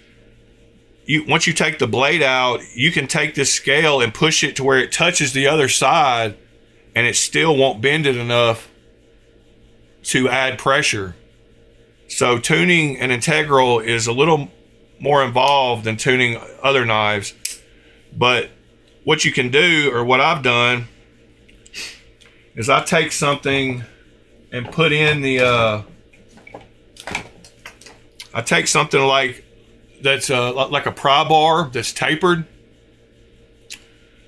once you take the blade out, you can take this scale and push it to where it touches the other side, and it still won't bend it enough to add pressure. So tuning an integral is a little more involved than tuning other knives. But what you can do, or what I've done, is I take something and put in the I take something like that's like a pry bar that's tapered,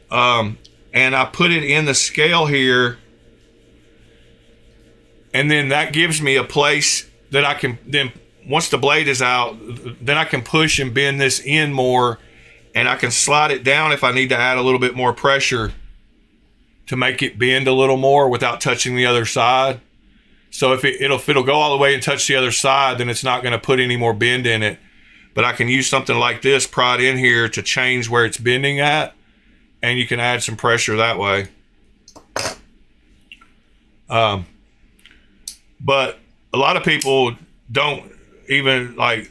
and I put it in the scale here, and then that gives me a place that I can then, once the blade is out, then I can push and bend this in more, and I can slide it down if I need to add a little bit more pressure to make it bend a little more without touching the other side. So if it'll go all the way and touch the other side, then it's not going to put any more bend in it. But I can use something like this, pry it in here to change where it's bending at, and you can add some pressure that way. But a lot of people don't even like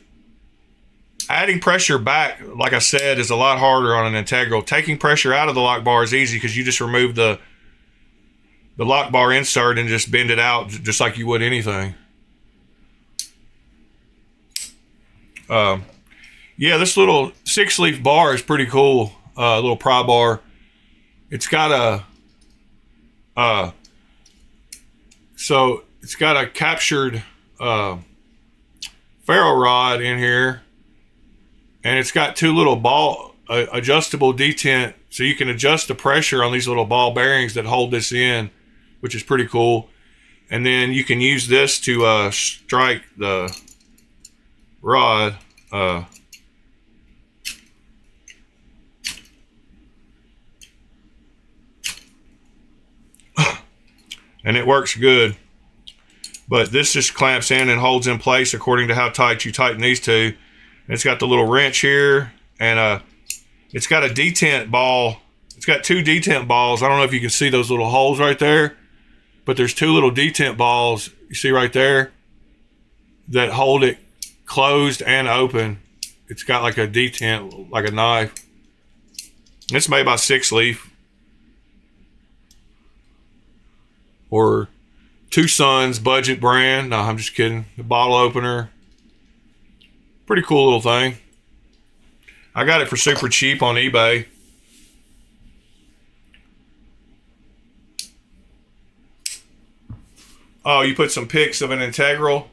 adding pressure back. Like I said, is a lot harder on an integral. Taking pressure out of the lock bar is easy because you just remove the lock bar insert and just bend it out just like you would anything. Yeah, this little 6-leaf bar is pretty cool. Little pry bar. It's got it's got a captured ferro rod in here, and it's got two little ball adjustable detent, so you can adjust the pressure on these little ball bearings that hold this in, which is pretty cool. And then you can use this to strike the rod. And it works good. But this just clamps in and holds in place according to how tight you tighten these two. And it's got the little wrench here, and it's got a detent ball. It's got two detent balls. I don't know if you can see those little holes right there, but there's two little detent balls you see right there that hold it closed and open. It's got like a detent, like a knife. It's made by 6-leaf or Two Sons budget brand. No, I'm just kidding. The bottle opener. Pretty cool little thing. I got it for super cheap on eBay. Oh, you put some pics of an integral.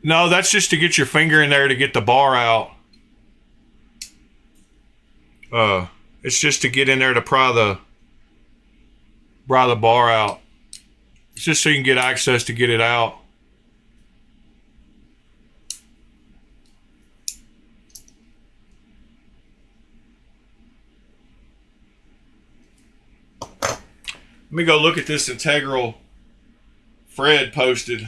No, that's just to get your finger in there to get the bar out. It's just to get in there to pry the bar out. It's just so you can get access to get it out. Let me go look at this integral Fred posted.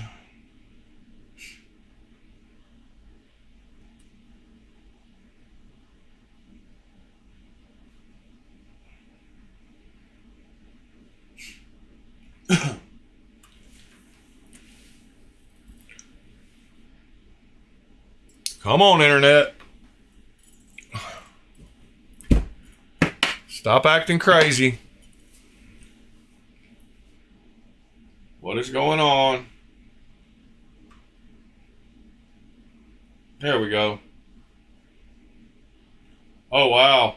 Come on, internet. Stop acting crazy. What is going on? There we go. Oh, wow.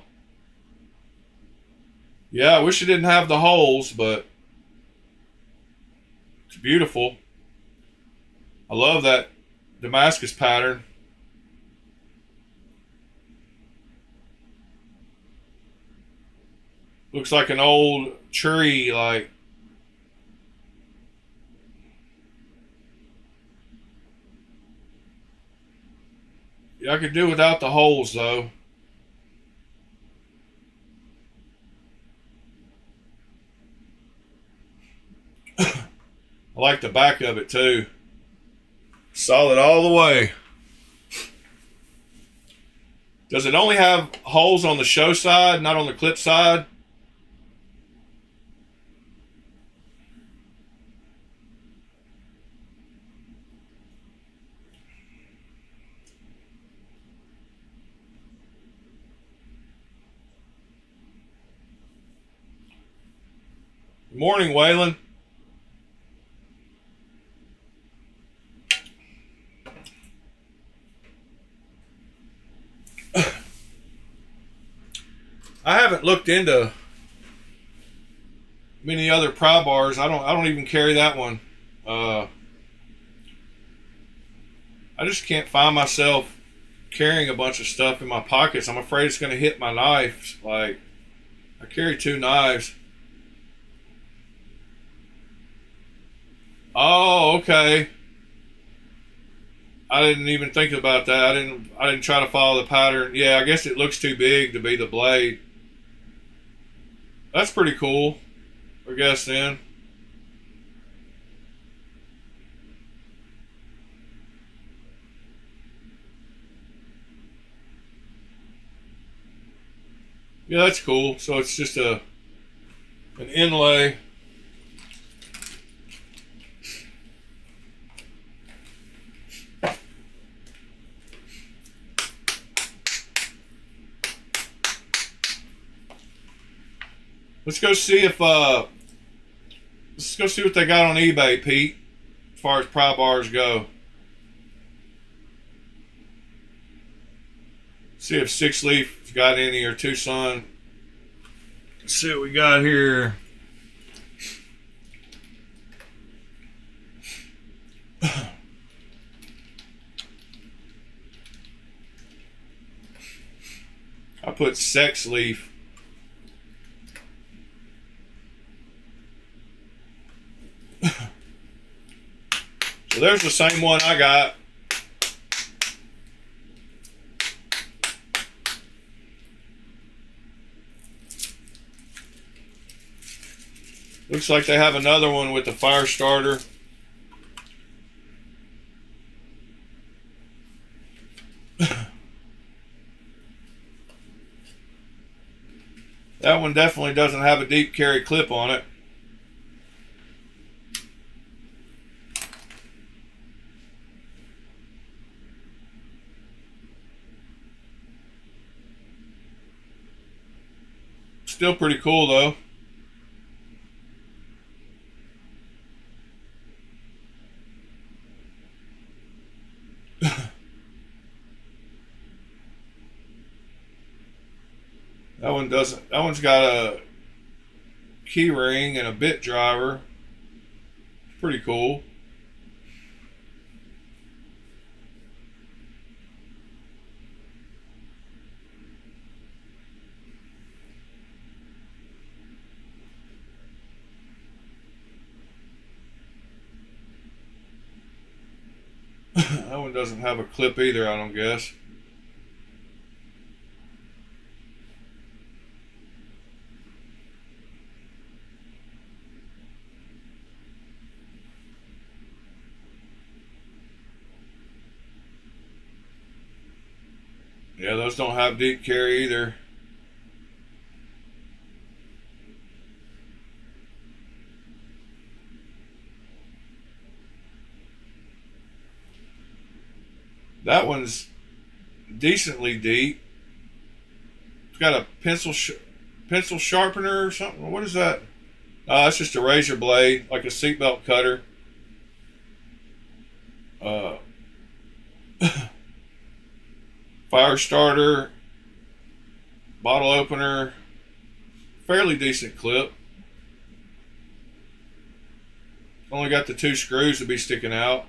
Yeah, I wish it didn't have the holes, but it's beautiful. I love that Damascus pattern. Looks like an old tree, like. Yeah, I could do without the holes, though. like the back of it too. Solid all the way. Does it only have holes on the show side, not on the clip side? Good morning, Waylon. I haven't looked into many other pry bars. I don't even carry that one. I just can't find myself carrying a bunch of stuff in my pockets. I'm afraid it's going to hit my knife. Like, I carry 2 knives. Oh, okay. I didn't even think about that. I didn't try to follow the pattern. Yeah, I guess it looks too big to be the blade. That's pretty cool, I guess then. Yeah, that's cool. So it's just an inlay. Let's go see if let's go see what they got on eBay, Pete, as far as pry bars go. See if 6 Leaf's got any, or Tucson. Let's see what we got here. I put 6 Leaf. So there's the same one I got. Looks like they have another one with the fire starter. That one definitely doesn't have a deep carry clip on it. Still pretty cool though. That one's got a key ring and a bit driver. Pretty cool. That one doesn't have a clip either, I don't guess. Yeah, those don't have deep carry either. That one's decently deep. It's got a pencil sharpener or something. What is that? That's just a razor blade, like a seatbelt cutter. Fire starter, bottle opener, fairly decent clip. Only got the 2 screws to be sticking out.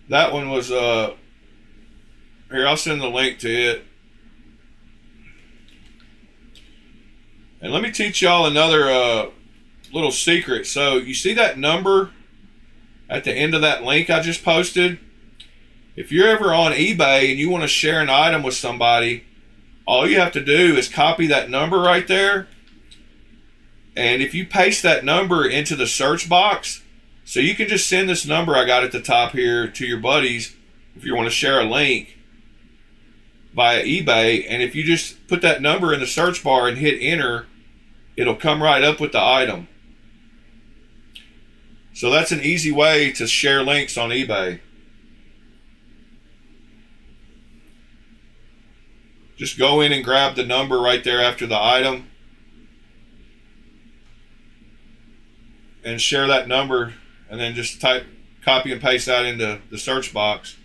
That one was here, I'll send the link to it. And let me teach y'all another little secret. So you see that number at the end of that link I just posted? If you're ever on eBay and you want to share an item with somebody, all you have to do is copy that number right there And if you paste that number into the search box, so you can just send this number I got at the top here to your buddies if you want to share a link via eBay. And if you just put that number in the search bar and hit enter, it'll come right up with the item. So that's an easy way to share links on eBay. Just go in and grab the number right there after the item and share that number, and then just copy and paste that into the search box.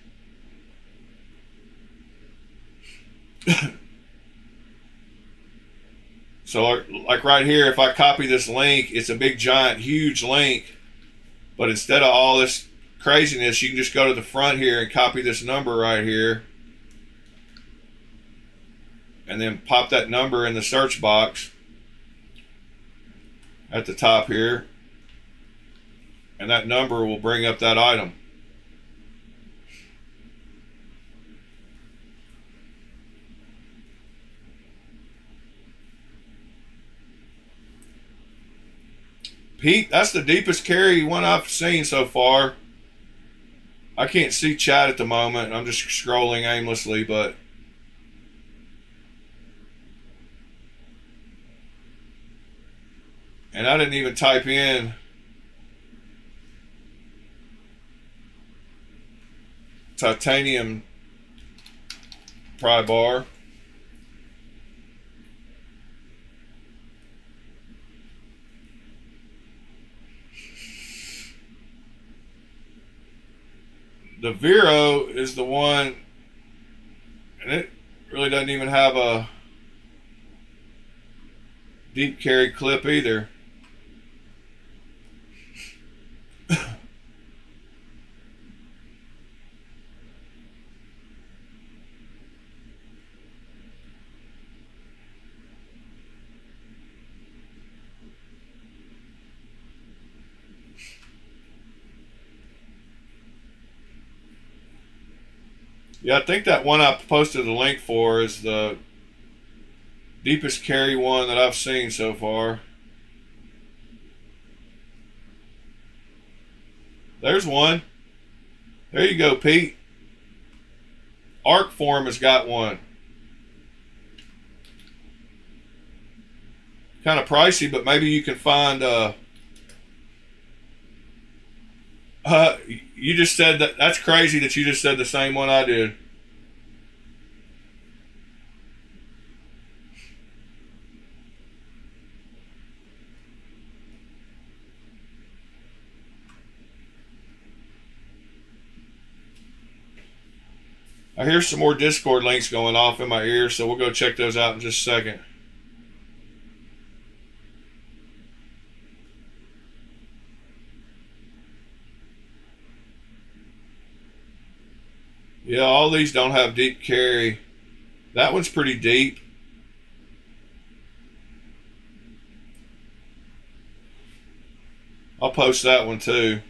So like right here, if I copy this link, it's a big giant huge link, but instead of all this craziness, you can just go to the front here and copy this number right here and then pop that number in the search box at the top here, and that number will bring up that item. Pete, that's the deepest carry one I've seen so far. I can't see chat at the moment. I'm just scrolling aimlessly, but and I didn't even type in titanium pry bar. The Vero is the one, and it really doesn't even have a deep carry clip either. Yeah, I think that one I posted a link for is the deepest carry one that I've seen so far. There's one. There you go, Pete. Arcform has got one. Kind of pricey, but maybe you can find you just said that. That's crazy that you just said the same one I did. I hear some more Discord links going off in my ear, so we'll go check those out in just a second. Yeah, all these don't have deep carry. That one's pretty deep. I'll post that one too.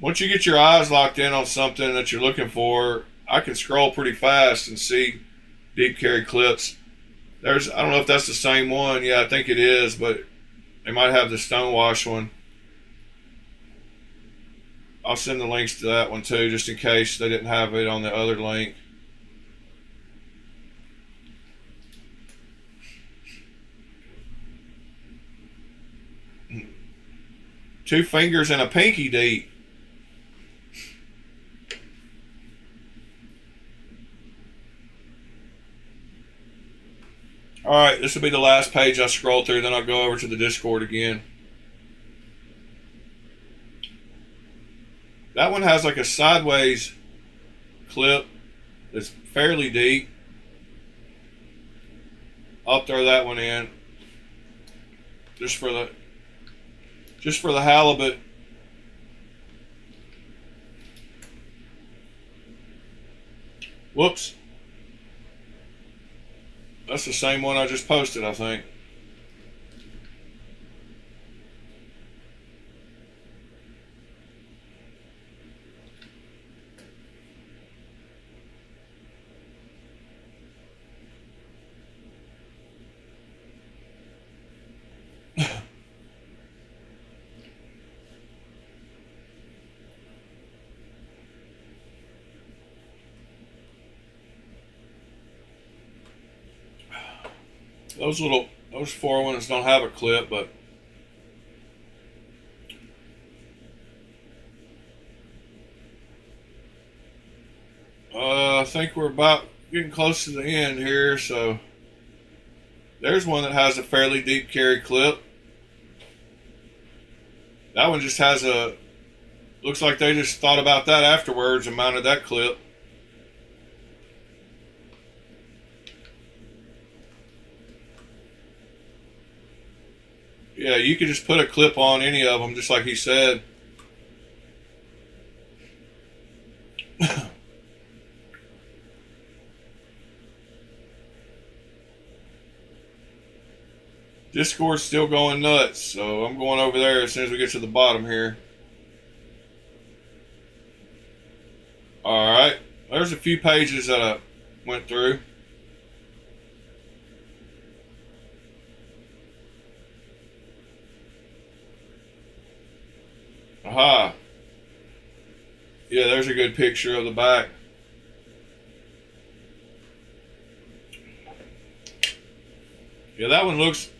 Once you get your eyes locked in on something that you're looking for, I can scroll pretty fast and see deep carry clips. I don't know if that's the same one. Yeah, I think it is, but they might have the Stonewash one. I'll send the links to that one too, just in case they didn't have it on the other link. Two fingers and a pinky deep. All right, this will be the last page I scroll through, then I'll go over to the Discord again. That one has like a sideways clip that's fairly deep. I'll throw that one in just for the halibut. Whoops. That's the same one I just posted, I think. Those 4-ones don't have a clip, but I think we're about getting close to the end here. So there's one that has a fairly deep carry clip. That one just has a, looks like they just thought about that afterwards and mounted that clip. Yeah, you could just put a clip on any of them, just like he said. Discord's still going nuts, so I'm going over there as soon as we get to the bottom here. Alright, there's a few pages that I went through. Aha. Yeah, there's a good picture of the back. Yeah, that one looks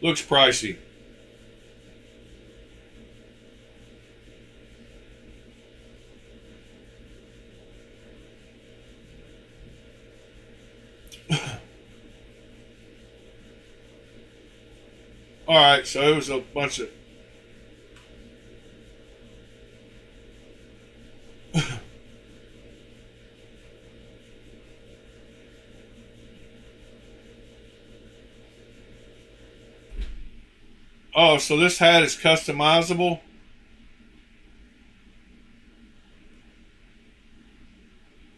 pricey. Alright, so it was a bunch of oh, so this hat is customizable?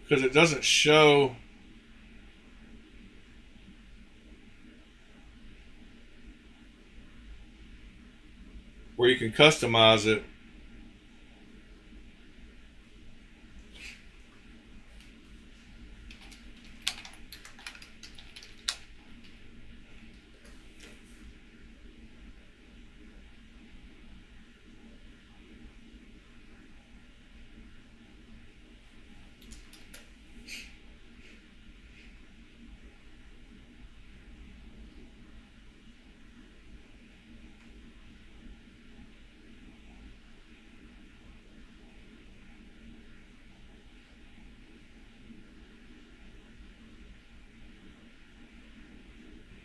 Because it doesn't show. Where you can customize it.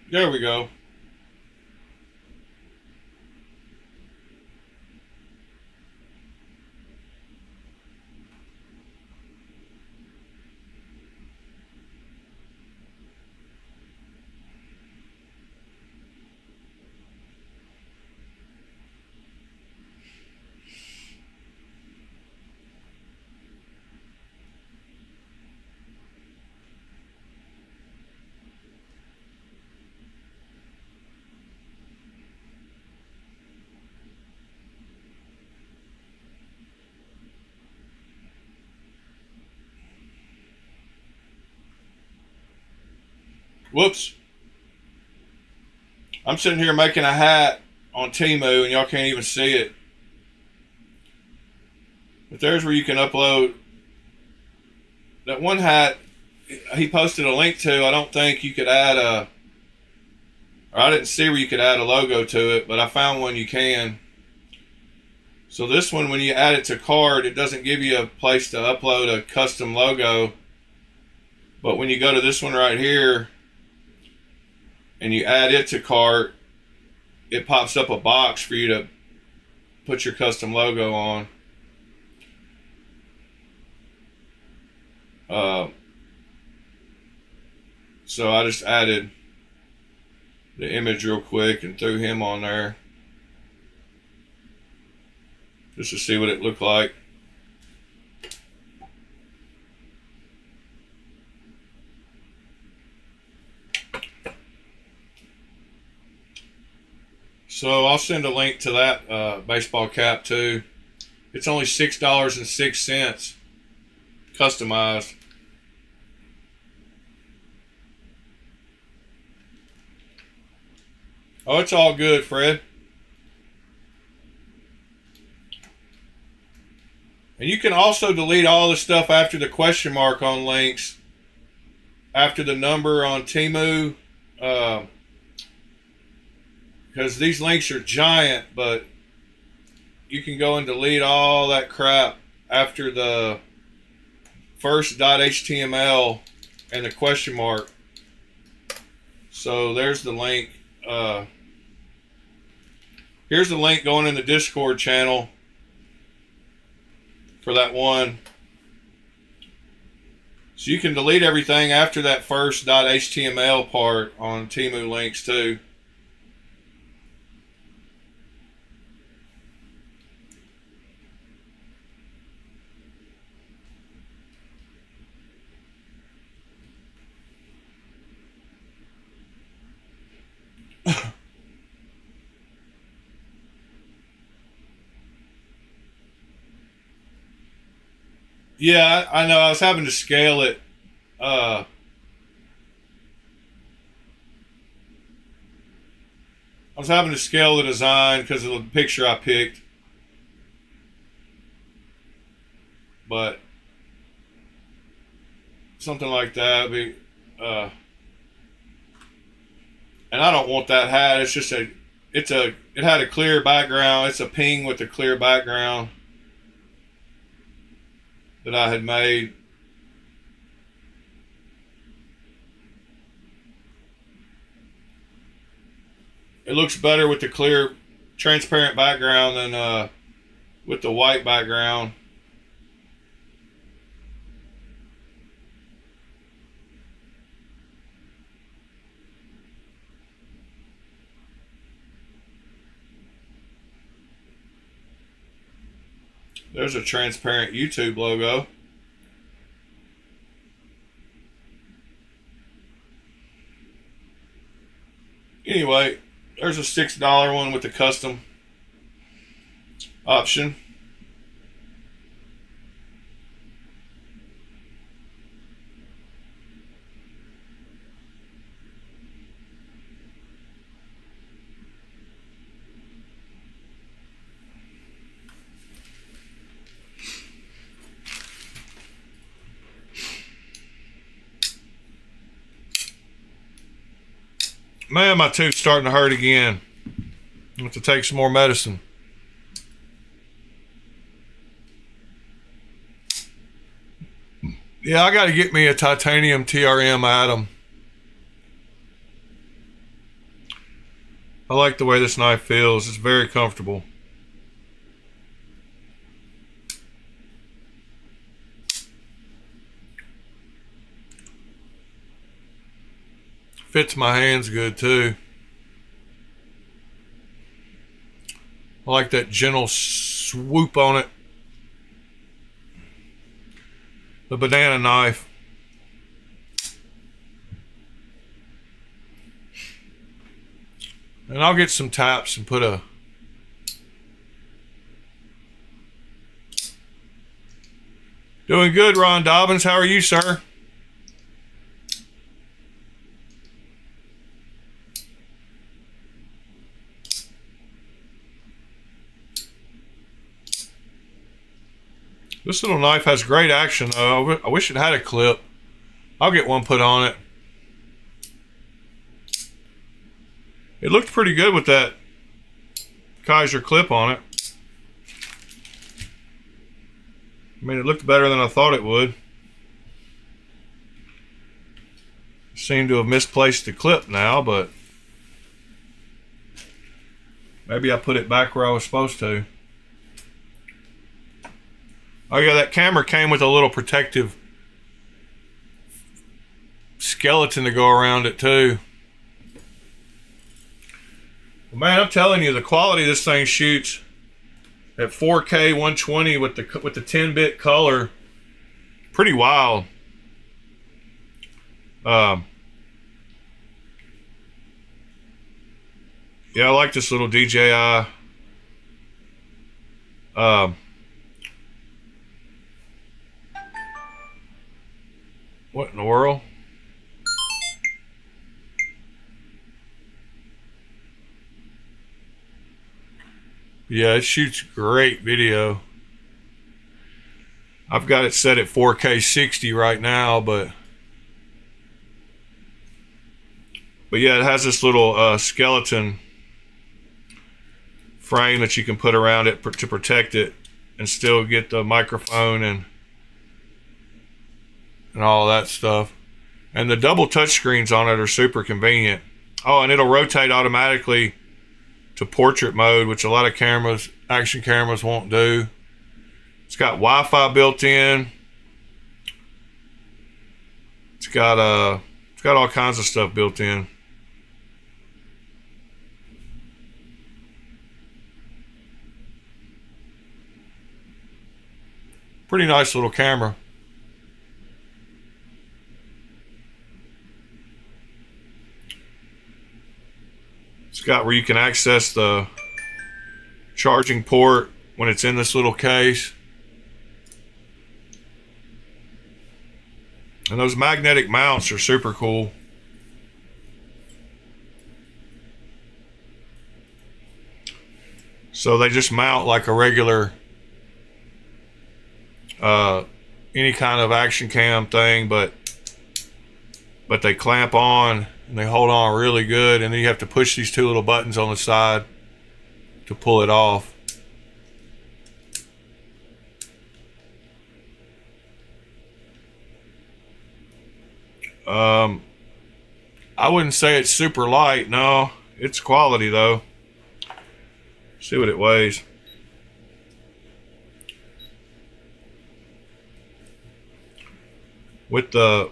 There we go. Whoops. I'm sitting here making a hat on Temu and y'all can't even see it. But there's where you can upload. That one hat he posted a link to, I don't think you could add a, or I didn't see where you could add a logo to it, but I found one you can. So this one, when you add it to cart, it doesn't give you a place to upload a custom logo. But when you go to this one right here and you add it to cart, it pops up a box for you to put your custom logo on. So I just added the image real quick and threw him on there just to see what it looked like. So I'll send a link to that baseball cap too. It's only $6.06 customized. Oh, it's all good, Fred. And you can also delete all the stuff after the question mark on links, after the number on Temu, because these links are giant, but you can go and delete all that crap after the first .html and the question mark. So there's the link. Here's the link going in the Discord channel for that one. So you can delete everything after that first .html part on Temu links too. Yeah, I know. I was having to scale it. I was having to scale the design because of the picture I picked. But something like that. And I don't want that hat. It's just it had a clear background. It's a ping with a clear background that I had made. It looks better with the clear, transparent background than with the white background. There's a transparent YouTube logo. Anyway, there's a $6 one with the custom option. Man, my tooth's starting to hurt again. I have to take some more medicine. Yeah, I got to get me a titanium TRM Atom. I like the way this knife feels. It's very comfortable. Fits my hands good too. I like that gentle swoop on it. The banana knife. And I'll get some taps and put a Doing good, Ron Dobbins. How are you, sir? This little knife has great action, though. I wish it had a clip. I'll get one put on it. It looked pretty good with that Kaiser clip on it. I mean, it looked better than I thought it would. Seem to have misplaced the clip now, but maybe I put it back where I was supposed to. Oh yeah, that camera came with a little protective skeleton to go around it too. Well, man, I'm telling you, the quality this thing shoots at 4K 120 with the 10-bit color, pretty wild. Yeah, I like this little DJI. What in the world? Yeah, it shoots great video. I've got it set at 4K 60 right now, but yeah, it has this little skeleton frame that you can put around it to protect it and still get the microphone and all that stuff. And the double touch screens on it are super convenient. Oh, and it'll rotate automatically to portrait mode, which a lot of cameras, action cameras, won't do. It's got Wi-Fi built in. It's got all kinds of stuff built in. Pretty nice little camera. It's got where you can access the charging port when it's in this little case. And those magnetic mounts are super cool. So they just mount like a regular any kind of action cam thing, but they clamp on and they hold on really good, and then you have to push these two little buttons on the side to pull it off. I wouldn't say it's super light. No, it's quality though. See what it weighs. With the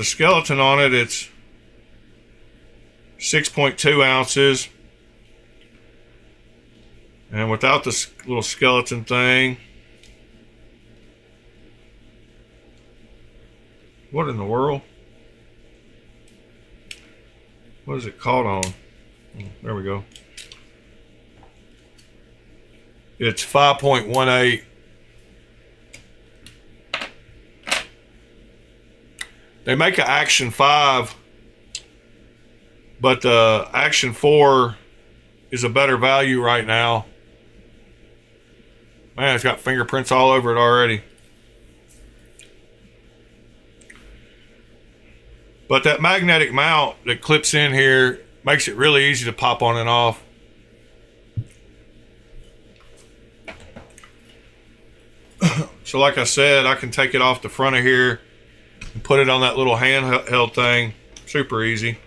skeleton on it, it's 6.2 ounces. And without this little skeleton thing, what in the world? What is it caught on? There we go. It's 5.18. They make an Action 5, but the Action 4 is a better value right now. Man, it's got fingerprints all over it already. But that magnetic mount that clips in here makes it really easy to pop on and off. So like I said, I can take it off the front of here and put it on that little handheld thing. Super easy.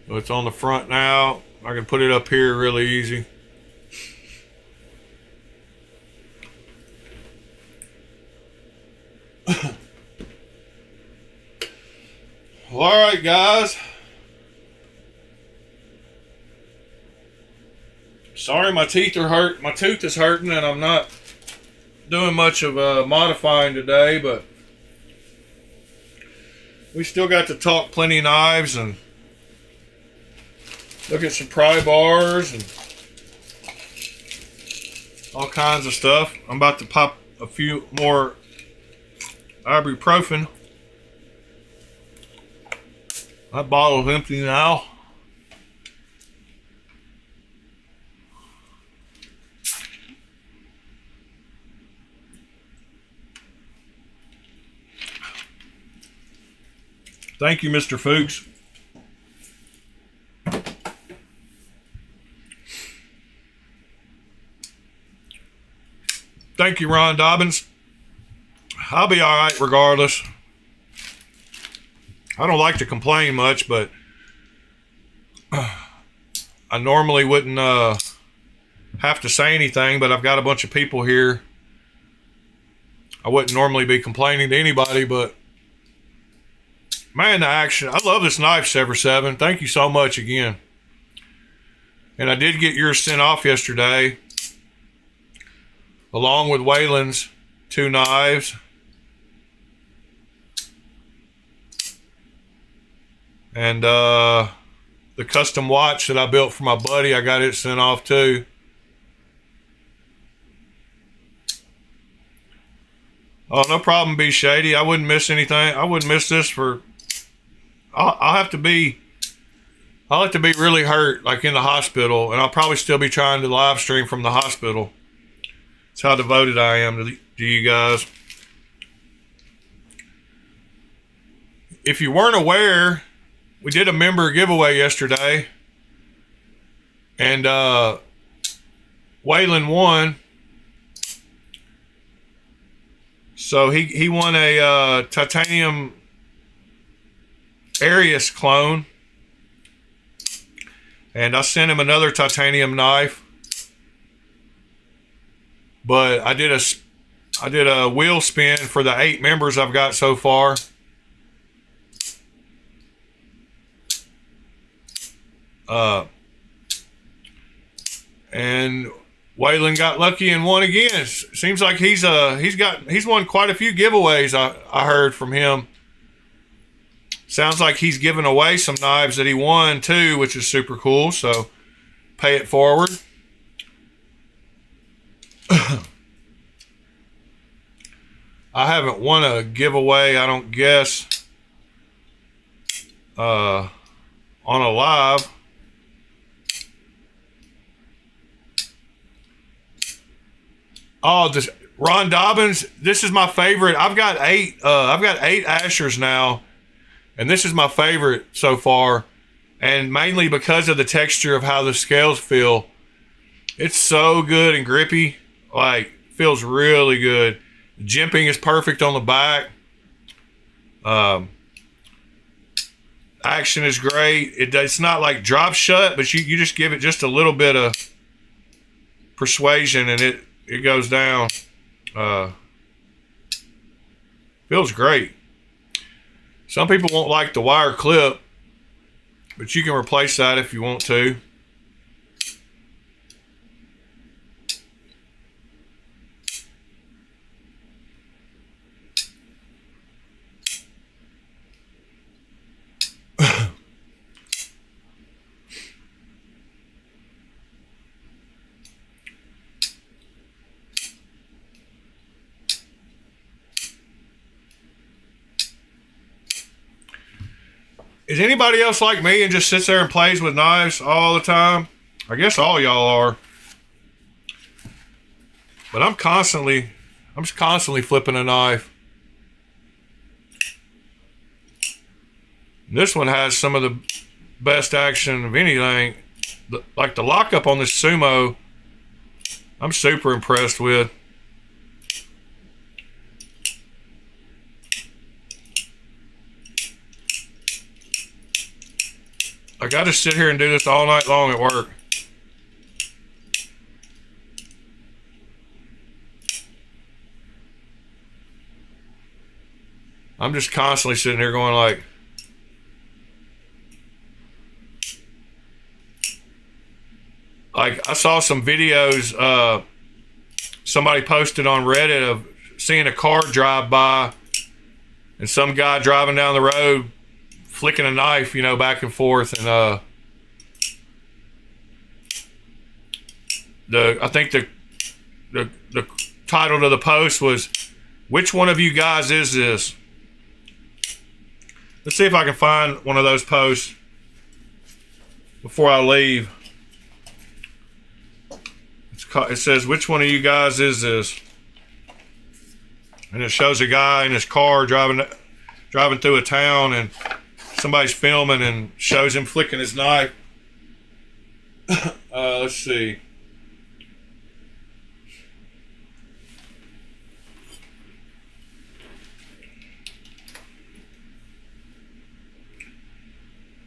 So it's on the front now. I can put it up here really easy. Well, all right, guys. Sorry, my teeth are hurt. My tooth is hurting, and I'm not doing much of modifying today, but we still got to talk plenty knives and look at some pry bars and all kinds of stuff. I'm about to pop a few more ibuprofen. That bottle is empty now. Thank you, Mr. Fuchs. Thank you, Ron Dobbins. I'll be all right regardless. I don't like to complain much, but I normally wouldn't have to say anything, but I've got a bunch of people here. I wouldn't normally be complaining to anybody, but man, the action. I love this knife, Sever 7. Thank you so much again. And I did get yours sent off yesterday, along with Waylon's 2 knives. And the custom watch that I built for my buddy, I got it sent off too. Oh, no problem, B Shady. I wouldn't miss anything. I wouldn't miss this for. I'll have to be. I'll have to be really hurt, like in the hospital, and I'll probably still be trying to live stream from the hospital. That's how devoted I am to you guys. If you weren't aware, we did a member giveaway yesterday, and Waylon won. So he won a titanium Arius clone, and I sent him another titanium knife. But I did a wheel spin for the 8 members I've got so far. And Waylon got lucky and won again. Seems like he's won quite a few giveaways. I heard from him. Sounds like he's given away some knives that he won too, which is super cool. So pay it forward. I haven't won a giveaway, I don't guess, on a live. Oh, this Ron Dobbins. This is my favorite. I've got 8 Ashers now, and this is my favorite so far, and mainly because of the texture of how the scales feel. It's so good and grippy. Like, feels really good. Jimping is perfect on the back. Action is great. It's not like drop shut, but you just give it just a little bit of persuasion and it goes down. Feels great. Some people won't like the wire clip, but you can replace that if you want to. Is anybody else like me and just sits there and plays with knives all the time? I guess all y'all are. But I'm just constantly flipping a knife. This one has some of the best action of anything. Like the lockup on this Sumo, I'm super impressed with. I got to sit here and do this all night long at work. I'm just constantly sitting here going like I saw some videos somebody posted on Reddit of seeing a car drive by and some guy driving down the road flicking a knife, back and forth, and I think the title to the post was, "Which one of you guys is this?" Let's see if I can find one of those posts before I leave. It says, "Which one of you guys is this?" And it shows a guy in his car driving through a town, and somebody's filming and shows him flicking his knife. Let's see.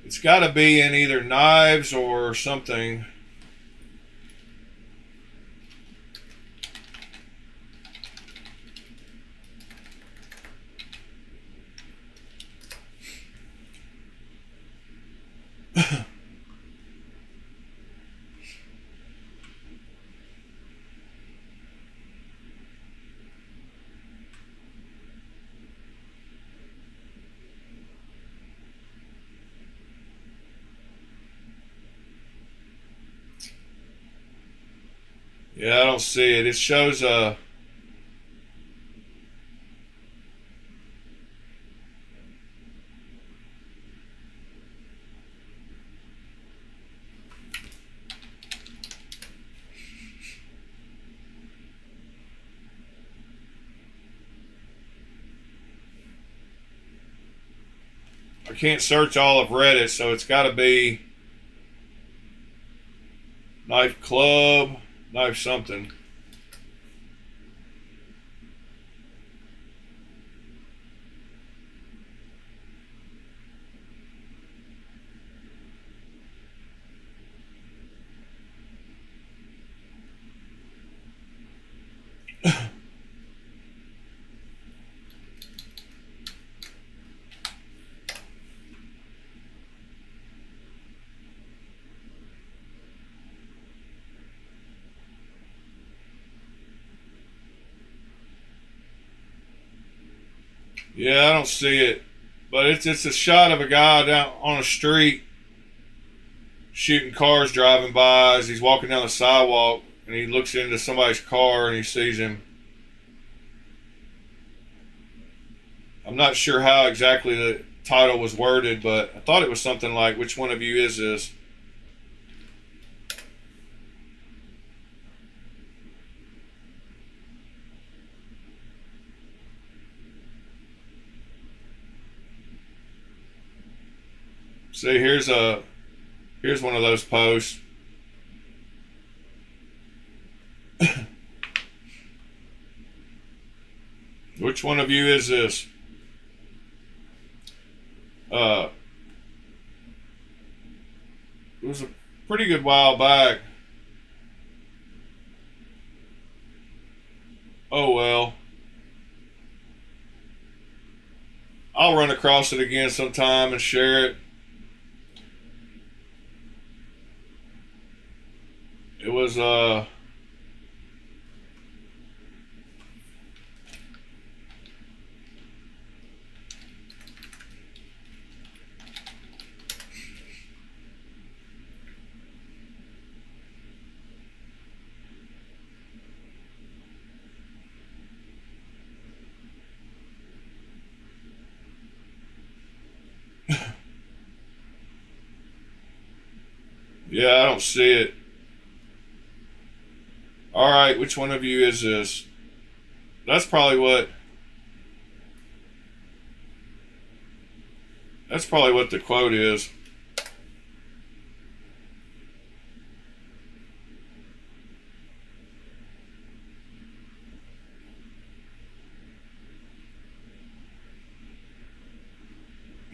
It's got to be in either Knives or something. Yeah, I don't see it. It shows I can't search all of Reddit, so it's got to be Knife Club, Knife something. Yeah, I don't see it, but it's a shot of a guy down on a street shooting cars driving by as he's walking down the sidewalk, and he looks into somebody's car and he sees him. I'm not sure how exactly the title was worded, but I thought it was something like, "Which one of you is this?" See, here's one of those posts. Which one of you is this? Uh, it was a pretty good while back. Oh well. I'll run across it again sometime and share it. It was yeah, I don't see it. All right, which one of you is this? That's probably what. That's probably what the quote is.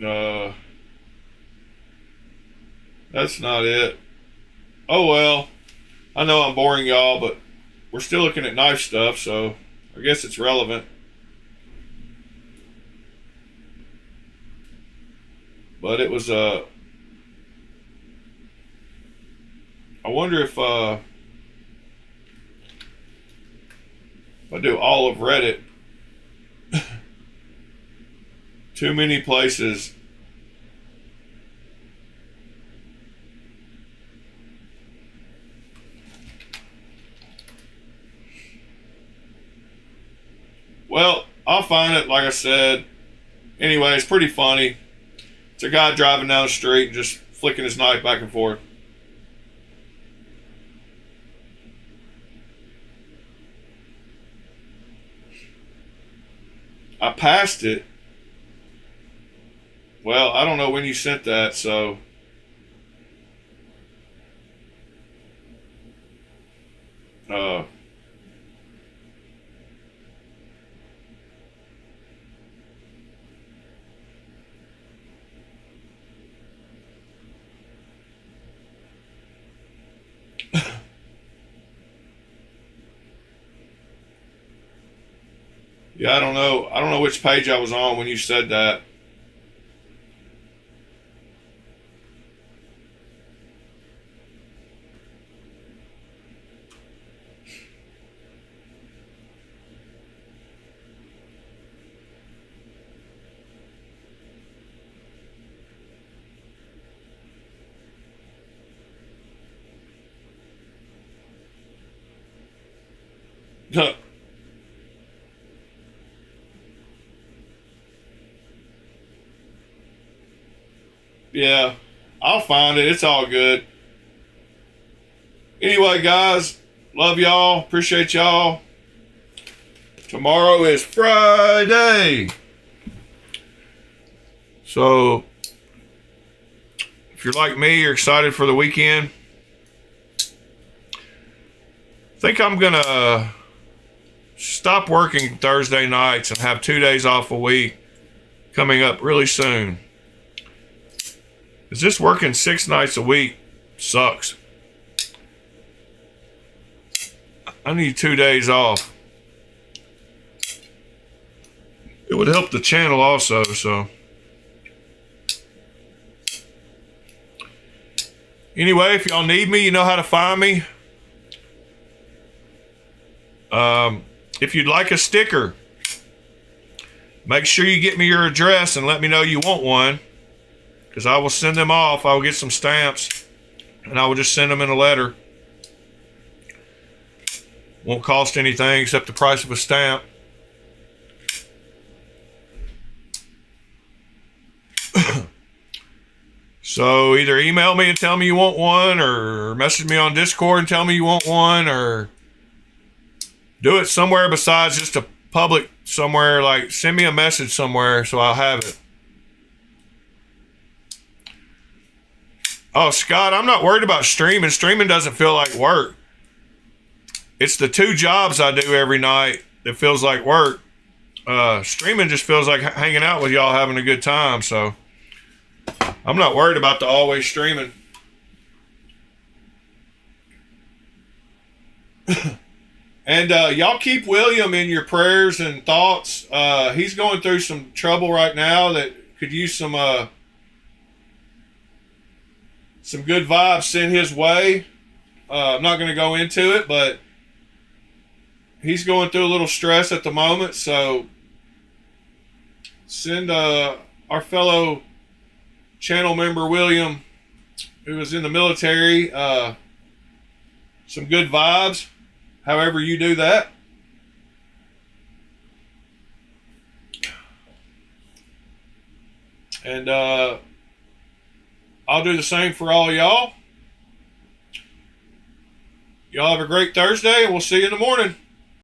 Uh, that's not it. Oh well. I know I'm boring y'all, but we're still looking at knife stuff, so I guess it's relevant. But it was I wonder if I do all of Reddit, too many places. Well, I'll find it, like I said. Anyway, it's pretty funny. It's a guy driving down the street and just flicking his knife back and forth. I passed it. Well, I don't know when you sent that, so uh yeah, I don't know. I don't know which page I was on when you said that. Yeah, I'll find it. It's all good. Anyway, guys, love y'all. Appreciate y'all. Tomorrow is Friday. So, if you're like me, you're excited for the weekend. I think I'm going to stop working Thursday nights and have 2 days off a week coming up really soon. Because just working 6 nights a week sucks. I need 2 days off. It would help the channel also, so. Anyway, if y'all need me, you know how to find me. If you'd like a sticker, make sure you get me your address and let me know you want one, because I will send them off. I will get some stamps and I will just send them in a letter. Won't cost anything except the price of a stamp. So either email me and tell me you want one, or message me on Discord and tell me you want one, or do it somewhere besides just a public somewhere. Like, send me a message somewhere so I'll have it. Oh, Scott, I'm not worried about streaming. Streaming doesn't feel like work. It's the 2 jobs I do every night that feels like work. Streaming just feels like hanging out with y'all, having a good time. So I'm not worried about the always streaming. And y'all keep William in your prayers and thoughts. He's going through some trouble right now that could use some good vibes sent his way. I'm not going to go into it, but he's going through a little stress at the moment. So send our fellow channel member William, who was in the military, some good vibes, however you do that. And I'll do the same for all y'all. Y'all have a great Thursday, and we'll see you in the morning.